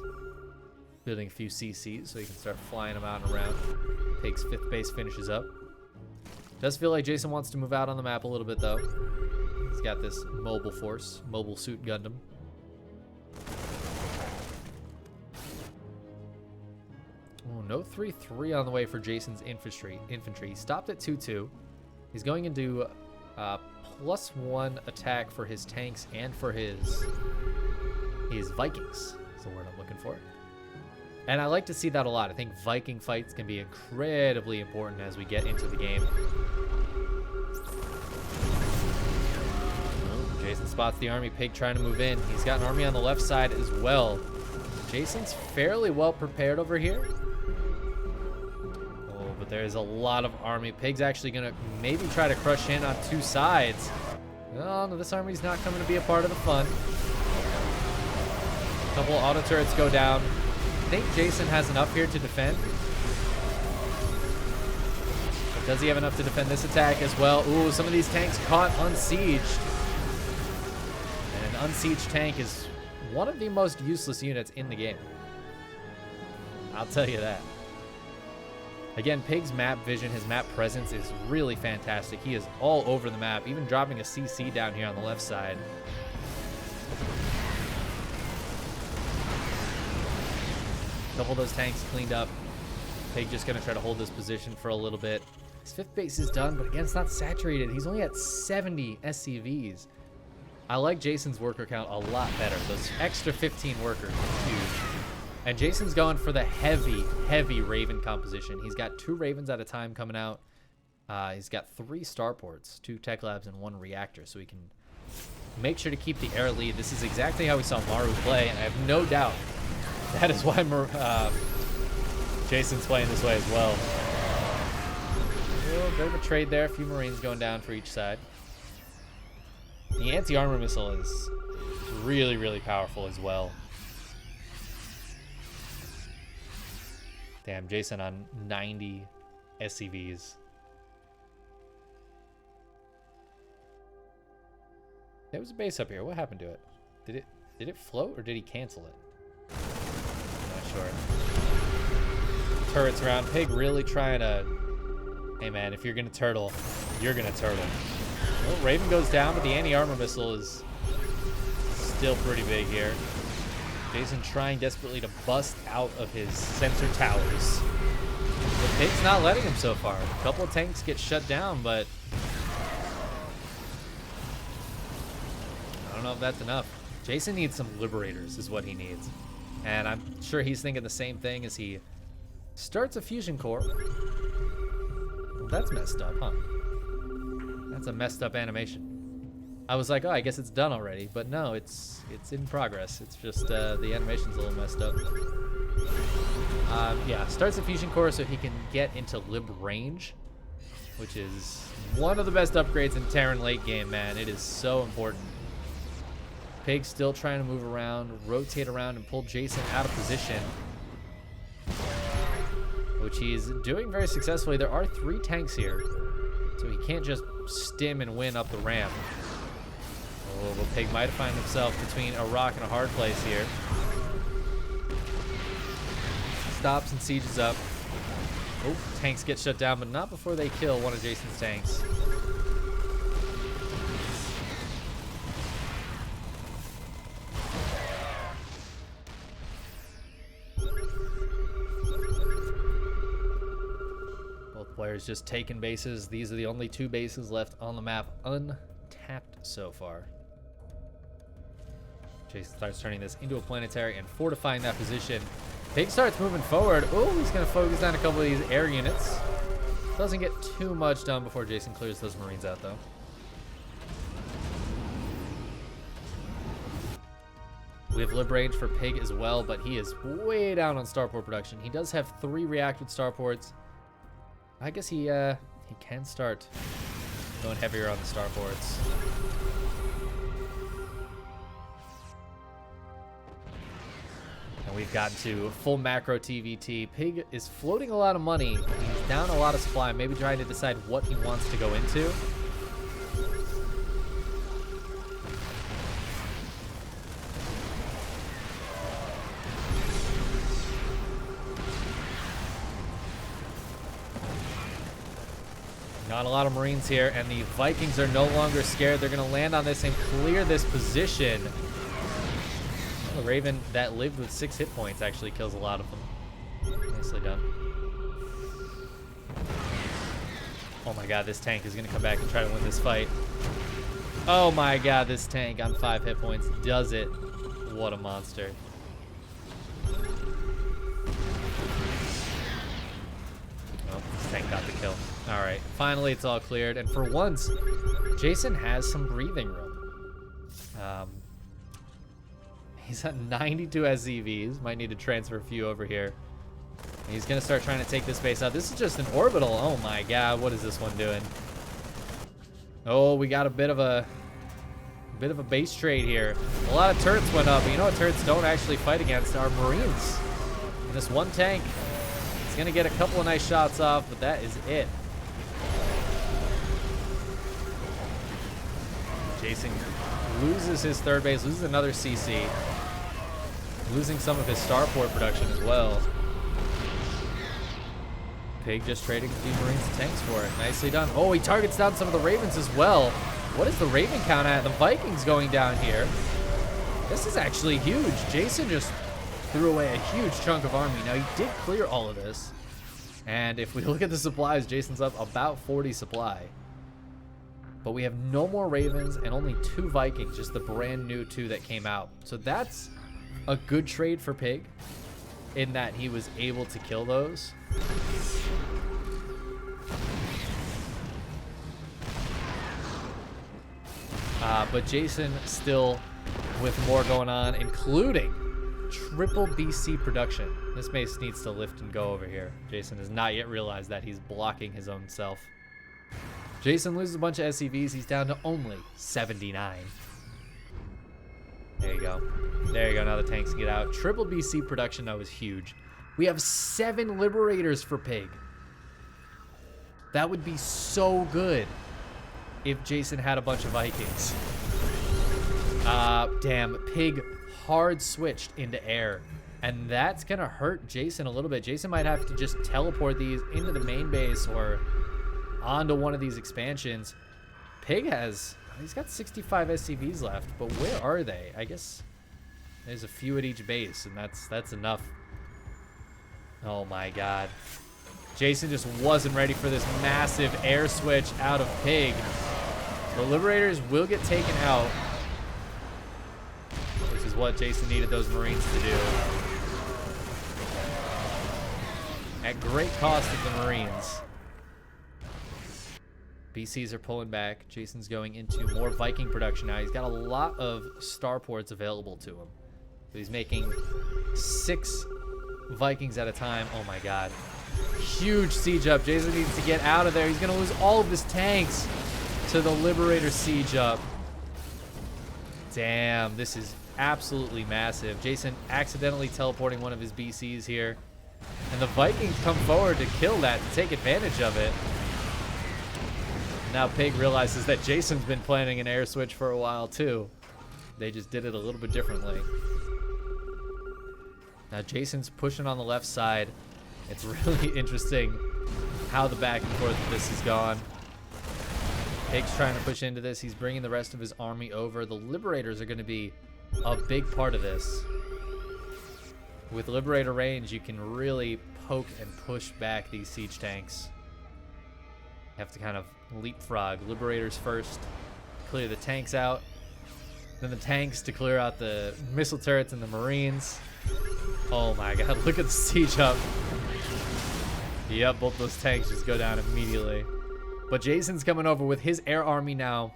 Building a few CCs so he can start flying them out and around. Pig's 5th base finishes up. Does feel like Jason wants to move out on the map a little bit, though. He's got this mobile force, mobile suit Gundam. Oh, no 3-3 on the way for Jason's infantry. He stopped at 2-2. He's going into +1 attack for his tanks and for his Vikings. That's the word I'm looking for. And I like to see that a lot. I think Viking fights can be incredibly important as we get into the game. Oh, Jason spots the army pig trying to move in. He's got an army on the left side as well. Jason's fairly well prepared over here. Oh, but there's a lot of army. Pig's actually going to maybe try to crush in on 2 sides. Oh, no, this army's not coming to be a part of the fun. A couple auto turrets go down. I think Jason has enough here to defend. But does he have enough to defend this attack as well? Ooh, some of these tanks caught unsieged. And an unsieged tank is one of the most useless units in the game. I'll tell you that. Again, Pig's map vision, his map presence is really fantastic. He is all over the map, even dropping a CC down here on the left side. A couple of those tanks cleaned up. Pig just going to try to hold this position for a little bit. His 5th base is done, but again, it's not saturated. He's only at 70 SCVs. I like Jason's worker count a lot better. Those extra 15 workers are huge. And Jason's going for the heavy Raven composition. He's got 2 Ravens at a time coming out. He's got 3 starports, 2 tech labs, and 1 reactor, so he can make sure to keep the air lead. This is exactly how we saw Maru play, and I have no doubt that is why Jason's playing this way as well. A bit of a trade there. A few Marines going down for each side. The anti-armor missile is really powerful as well. Damn, Jason on 90 SCVs. There was a base up here. What happened to it? Did it float or did he cancel it? Not sure. Turrets around. Pig really trying to... Hey man, if you're gonna turtle, you're gonna turtle. Well, Raven goes down, but the anti-armor missile is still pretty big here. Jason trying desperately to bust out of his sensor towers. The Pig's not letting him so far. A couple of tanks get shut down, but I don't know if that's enough. Jason needs some liberators is what he needs. And I'm sure he's thinking the same thing as he starts a fusion core. Well, that's messed up, huh? That's a messed up animation. I was like, oh, I guess it's done already, but no, it's in progress. It's just the animation's a little messed up. Yeah, starts a fusion core so he can get into lib range, which is one of the best upgrades in Terran late game, man. It is so important. Pig still trying to move around, rotate around, and pull Jason out of position, which he's doing very successfully. There are 3 tanks here, so he can't just stim and win up the ramp. Oh, but Pig might find himself between a rock and a hard place here. Stops and sieges up. Oh, tanks get shut down, but not before they kill one of Jason's tanks. Both players just taking bases. These are the only 2 bases left on the map untapped so far. Jason starts turning this into a planetary and fortifying that position. Pig starts moving forward. Oh, he's going to focus on a couple of these air units. Doesn't get too much done before Jason clears those Marines out, though. We have lib range for Pig as well, but he is way down on starport production. He does have 3 reacted starports. I guess he can start Going heavier on the starports. And we've gotten to full macro TVT. Pig is floating a lot of money. He's down a lot of supply, maybe trying to decide what he wants to go into. Not a lot of Marines here, and the Vikings are no longer scared. They're going to land on this and clear this position. The Raven that lived with 6 hit points actually kills a lot of them. Nicely done. Oh my god, this tank is going to come back and try to win this fight. Oh my god, this tank on 5 hit points does it. What a monster. Oh, this tank got the kill. All right, finally it's all cleared, and for once, Jason has some breathing room. He's at 92 SCVs. Might need to transfer a few over here. He's gonna start trying to take this base out. This is just an orbital. Oh my god, what is this one doing? Oh, we got a bit of a base trade here. A lot of turrets went up, but you know what turrets don't actually fight against? Our Marines. And this one tank is gonna get a couple of nice shots off, but that is it. Jason loses his third base, loses another CC. Losing some of his starport production as well. Pig just trading a few Marines and tanks for it. Nicely done. Oh, he targets down some of the Ravens as well. What is the Raven count at? The Vikings going down here. This is actually huge. Jason just threw away a huge chunk of army. Now, he did clear all of this. And if we look at the supplies, Jason's up about 40 supply. But we have no more Ravens and only 2 Vikings, just the brand new 2 that came out. So that's a good trade for Pig in that he was able to kill those. But Jason still with more going on, including triple BC production. This base needs to lift and go over here. Jason has not yet realized that he's blocking his own self. Jason loses a bunch of SCVs. He's down to only 79. There you go. There you go. Now the tanks get out. Triple BC production, that was huge. We have 7 Liberators for Pig. That would be so good if Jason had a bunch of Vikings. Damn. Pig hard switched into air. And that's going to hurt Jason a little bit. Jason might have to just teleport these into the main base or onto one of these expansions. Pig he's got 65 SCVs left, but where are they? I guess there's a few at each base, and that's enough. Oh my god. Jason just wasn't ready for this massive air switch out of Pig. The Liberators will get taken out, which is what Jason needed those Marines to do. At great cost of the Marines. BCs are pulling back. Jason's going into more Viking production now. He's got a lot of starports available to him. So he's making 6 Vikings at a time. Oh my god. Huge siege up. Jason needs to get out of there. He's going to lose all of his tanks to the Liberator siege up. Damn, this is absolutely massive. Jason accidentally teleporting one of his BCs here. And the Vikings come forward to kill that, to take advantage of it. Now Pig realizes that Jason's been planning an air switch for a while too. They just did it a little bit differently. Now Jason's pushing on the left side. It's really interesting how the back and forth of this has gone. Pig's trying to push into this. He's bringing the rest of his army over. The Liberators are going to be a big part of this. With Liberator range, you can really poke and push back these siege tanks. You have to kind of leapfrog. Liberators first, clear the tanks out. Then the tanks to clear out the missile turrets and the Marines. Oh my god, look at the siege up. Yep, both those tanks just go down immediately. But Jason's coming over with his air army now.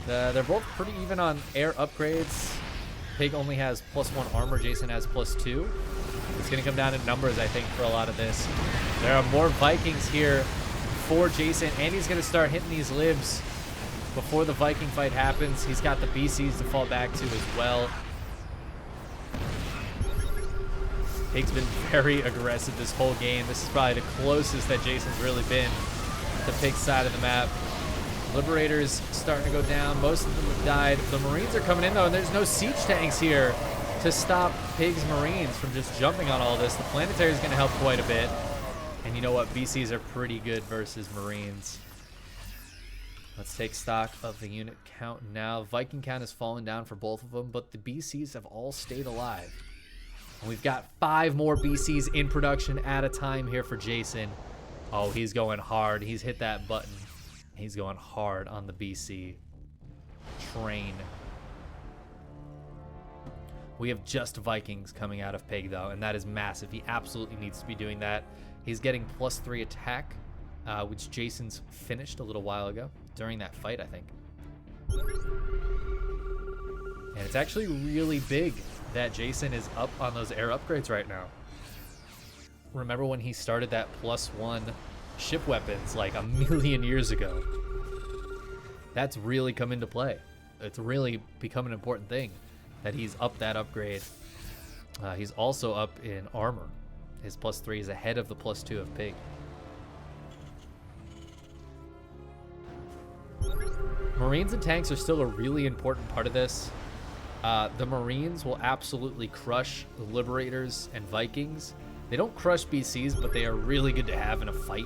They're both pretty even on air upgrades. Pig only has +1 armor. Jason has +2. It's going to come down to numbers, I think, for a lot of this. There are more Vikings here for Jason, and he's going to start hitting these libs before the Viking fight happens. He's got the BCs to fall back to as well. Pig's been very aggressive this whole game. This is probably the closest that Jason's really been to Pig's side of the map. Liberators starting to go down. Most of them have died. The Marines are coming in, though, and there's no siege tanks here to stop Pig's Marines from just jumping on all this. The Planetary is going to help quite a bit. And you know what? BCs are pretty good versus Marines. Let's take stock of the unit count now. Viking count has fallen down for both of them, but the BCs have all stayed alive. And we've got 5 more BCs in production at a time here for Jason. Oh, he's going hard. He's hit that button. He's going hard on the BC train. We have just Vikings coming out of Pig, though, and that is massive. He absolutely needs to be doing that. He's getting +3 attack, which Jason's finished a little while ago during that fight, I think. And it's actually really big that Jason is up on those air upgrades right now. Remember when he started that +1 ship weapons like a million years ago? That's really come into play. It's really become an important thing that he's up that upgrade. He's also up in armor. His +3 is ahead of the +2 of Pig. Marines and tanks are still a really important part of this. The Marines will absolutely crush the Liberators and Vikings. They don't crush BCs, but they are really good to have in a fight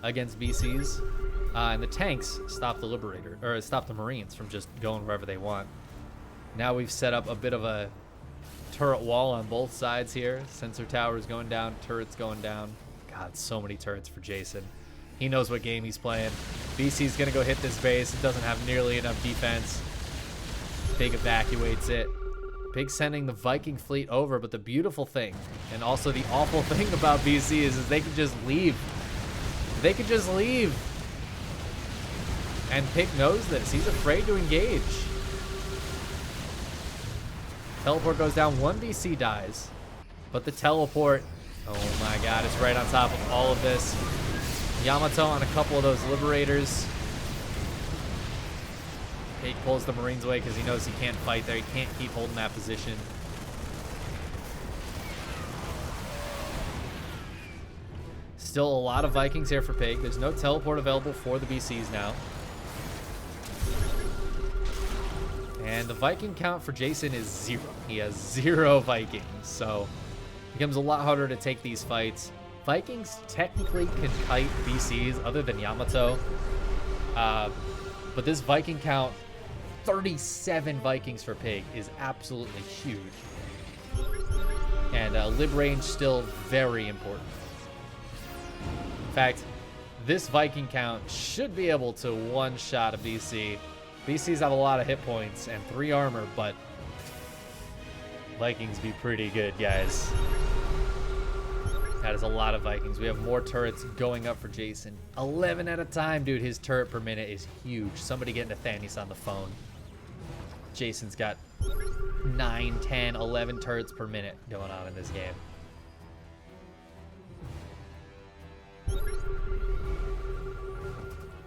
against BCs. And the tanks stop the stop the Marines from just going wherever they want. Now we've set up a bit of a turret wall on both sides here. Sensor towers going down, turrets going down. God, so many turrets for Jason. He knows what game he's playing. BC's gonna go hit this base. It doesn't have nearly enough defense. Pig evacuates it. Pig sending the Viking fleet over, but the beautiful thing, and also the awful thing about BC is they can just leave. They can just leave. And Pig knows this. He's afraid to engage. Teleport goes down. 1 BC dies. But the teleport, oh my god, it's right on top of all of this. Yamato on a couple of those Liberators. Pig pulls the Marines away because he knows he can't fight there. He can't keep holding that position. Still a lot of Vikings here for Pig. There's no teleport available for the BCs now. And the Viking count for Jason is 0. He has 0 Vikings, so it becomes a lot harder to take these fights. Vikings technically can kite BCs other than Yamato. But this Viking count, 37 Vikings for Pig, is absolutely huge. And lib range still very important. In fact, this Viking count should be able to one-shot a BC. BCs have a lot of hit points and 3 armor, but Vikings be pretty good, guys. That is a lot of Vikings. We have more turrets going up for Jason. 11 at a time, dude. His turret per minute is huge. Somebody get Nathanius on the phone. Jason's got 9, 10, 11 turrets per minute going on in this game.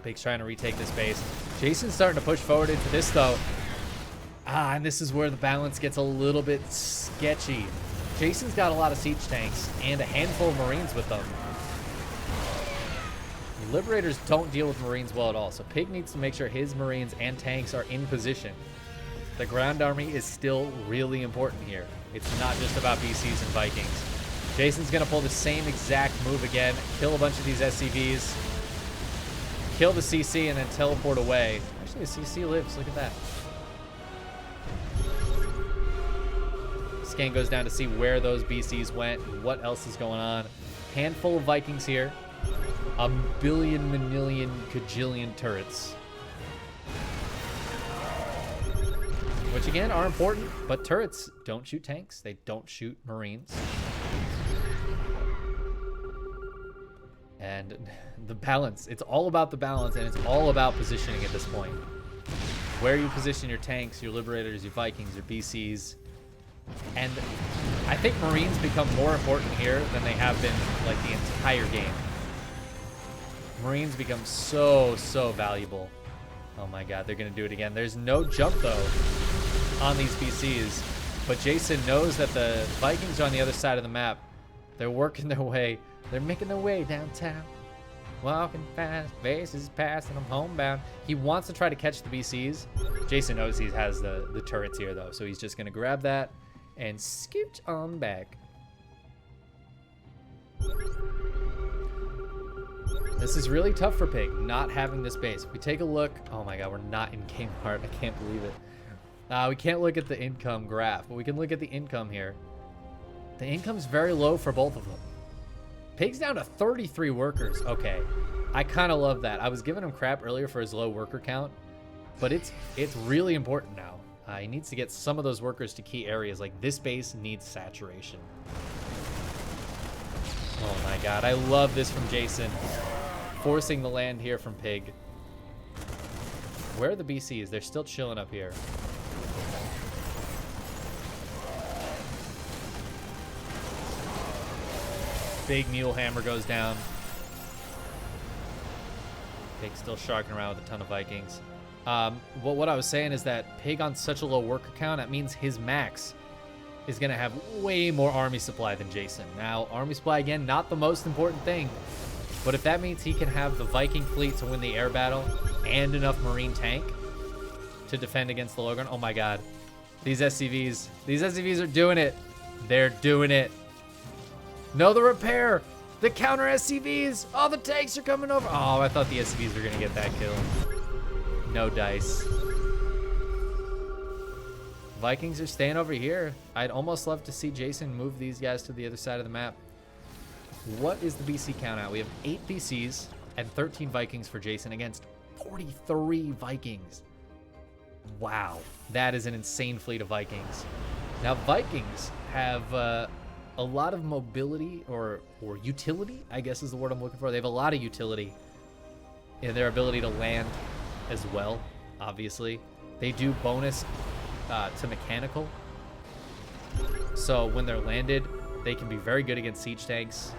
Pig's trying to retake this base. Jason's starting to push forward into this, though. And this is where the balance gets a little bit sketchy. Jason's got a lot of siege tanks and a handful of Marines with them. The Liberators don't deal with Marines well at all, so Pig needs to make sure his Marines and tanks are in position. The ground army is still really important here. It's not just about BCs and Vikings. Jason's going to pull the same exact move again, kill a bunch of these SCVs, kill the CC, and then teleport away. Actually, the CC lives. Look at that. Scan goes down to see where those BCs went and what else is going on. Handful of Vikings here. A billion, manillion, cajillion turrets. Which, again, are important, but turrets don't shoot tanks. They don't shoot Marines. And the balance. It's all about the balance, and it's all about positioning at this point. Where you position your tanks, your Liberators, your Vikings, your BCs. And I think Marines become more important here than they have been like the entire game. Marines become so valuable. Oh my god, they're going to do it again. There's no jump, though, on these BCs. But Jason knows that the Vikings are on the other side of the map. They're working their way. They're making their way downtown. Walking fast, faces passing, I'm homebound. He wants to try to catch the BCs. Jason knows he has the turrets here, though, so he's just going to grab that and scoot on back. This is really tough for Pig, not having this base. If we take a look, oh my god, we're not in game heart. I can't believe it. We can't look at the income graph, but we can look at the income here. The income's very low for both of them. Pig's down to 33 workers. Okay, I kind of love that. I was giving him crap earlier for his low worker count, but it's really important now. He needs to get some of those workers to key areas. Like, this base needs saturation. Oh my god, I love this from Jason. Forcing the land here from Pig. Where are the BCs? They're still chilling up here. Big mule hammer goes down. Pig still sharking around with a ton of Vikings. What I was saying is that Pig on such a low worker count, that means his max is going to have way more army supply than Jason. Now, army supply, again, not the most important thing. But if that means he can have the Viking fleet to win the air battle and enough Marine tank to defend against the Logran, oh my god. These SCVs are doing it. They're doing it. No, the repair. The counter SCVs. Oh, the tanks are coming over. Oh, I thought the SCVs were going to get that kill. No dice. Vikings are staying over here. I'd almost love to see Jason move these guys to the other side of the map. What is the BC count at? We have 8 BCs and 13 Vikings for Jason against 43 Vikings. Wow. That is an insane fleet of Vikings. Now, Vikings have a lot of mobility or utility, I guess is the word I'm looking for. They have a lot of utility in their ability to land as well, obviously. They do bonus to mechanical. So when they're landed, they can be very good against siege tanks.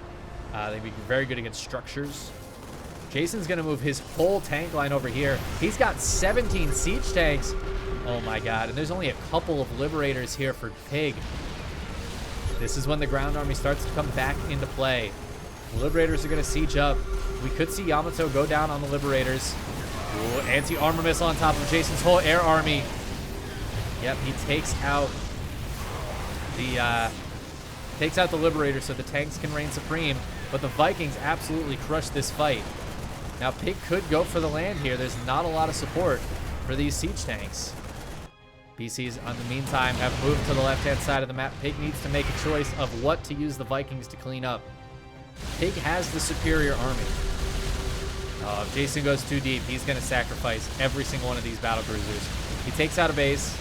They can be very good against structures. Jason's going to move his whole tank line over here. He's got 17 siege tanks. Oh my god. And there's only a couple of liberators here for Pig. This is when the ground army starts to come back into play. The liberators are going to siege up. We could see Yamato go down on the liberators. Ooh, anti-armor missile on top of Jason's whole air army. Yep, he takes out the liberators so the tanks can reign supreme. But the Vikings absolutely crush this fight. Now, Pig could go for the land here. There's not a lot of support for these siege tanks. BCs, in the meantime, have moved to the left-hand side of the map. Pig needs to make a choice of what to use the Vikings to clean up. Pig has the superior army. If Jason goes too deep, he's going to sacrifice every single one of these battle cruisers. He takes out a base,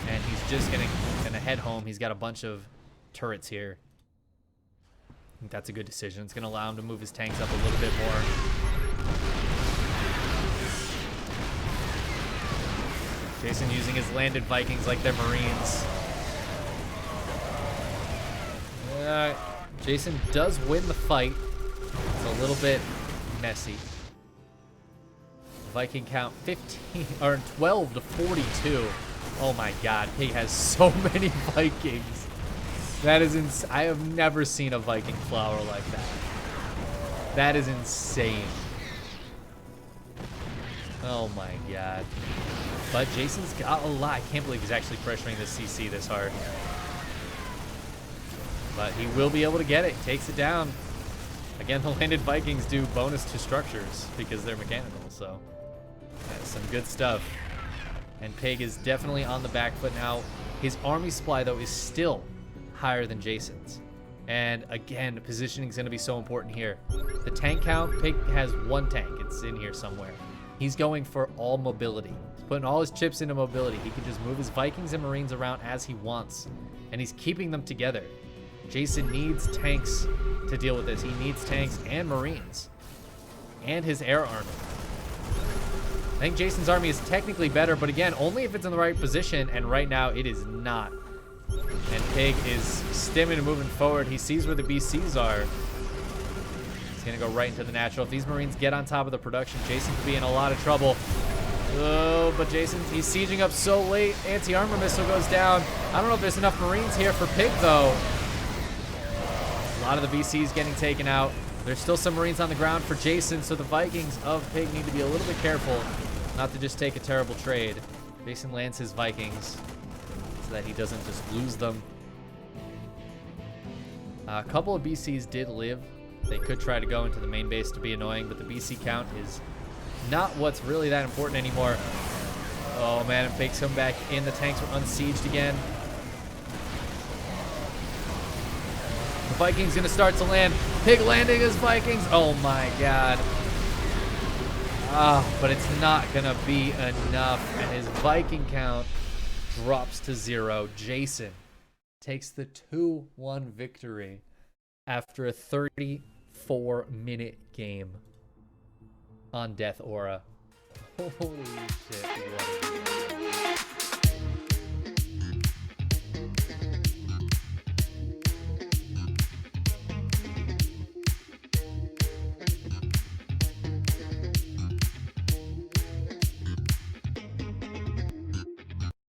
and he's just going to head home. He's got a bunch of turrets here. I think that's a good decision. It's going to allow him to move his tanks up a little bit more. Jason using his landed Vikings like they're Marines. Jason does win the fight. It's a little bit messy. Viking count 12 to 42. Oh my god, Pig has so many Vikings. That is insane. I have never seen a Viking flower like that. That is insane. Oh my god. But Jason's got a lot. I can't believe he's actually pressuring this CC this hard. But he will be able to get it. Takes it down. Again, the landed Vikings do bonus to structures because they're mechanical. So that's some good stuff. And Pig is definitely on the back foot now. His army supply, though, is still higher than Jason's. And again, positioning is going to be so important here. The tank count, Pig has 1 tank. It's in here somewhere. He's going for all mobility. He's putting all his chips into mobility. He can just move his Vikings and Marines around as he wants. And he's keeping them together. Jason needs tanks to deal with this. He needs tanks and Marines. And his air army. I think Jason's army is technically better, but again, only if it's in the right position. And right now, it is not. And Pig is stimming and moving forward. He sees where the BCs are. He's going to go right into the natural. If these Marines get on top of the production, Jason could be in a lot of trouble. Oh, but Jason, he's sieging up so late. Anti-armor missile goes down. I don't know if there's enough Marines here for PiG, though. A lot of the VCs getting taken out. There's still some Marines on the ground for Jason, so the Vikings of PiG need to be a little bit careful not to just take a terrible trade. Jason lands his Vikings so that he doesn't just lose them. A couple of BCs did live. They could try to go into the main base to be annoying, but the BC count is not what's really that important anymore. Oh man, and Fake's come back in. The tanks were unsieged again. The Vikings gonna start to land. PiG landing his Vikings. Oh my god. But it's not gonna be enough, and his Viking count drops to 0. Jason takes the 2-1 victory after a 34-minute game on Death Aura. Holy shit. What a game.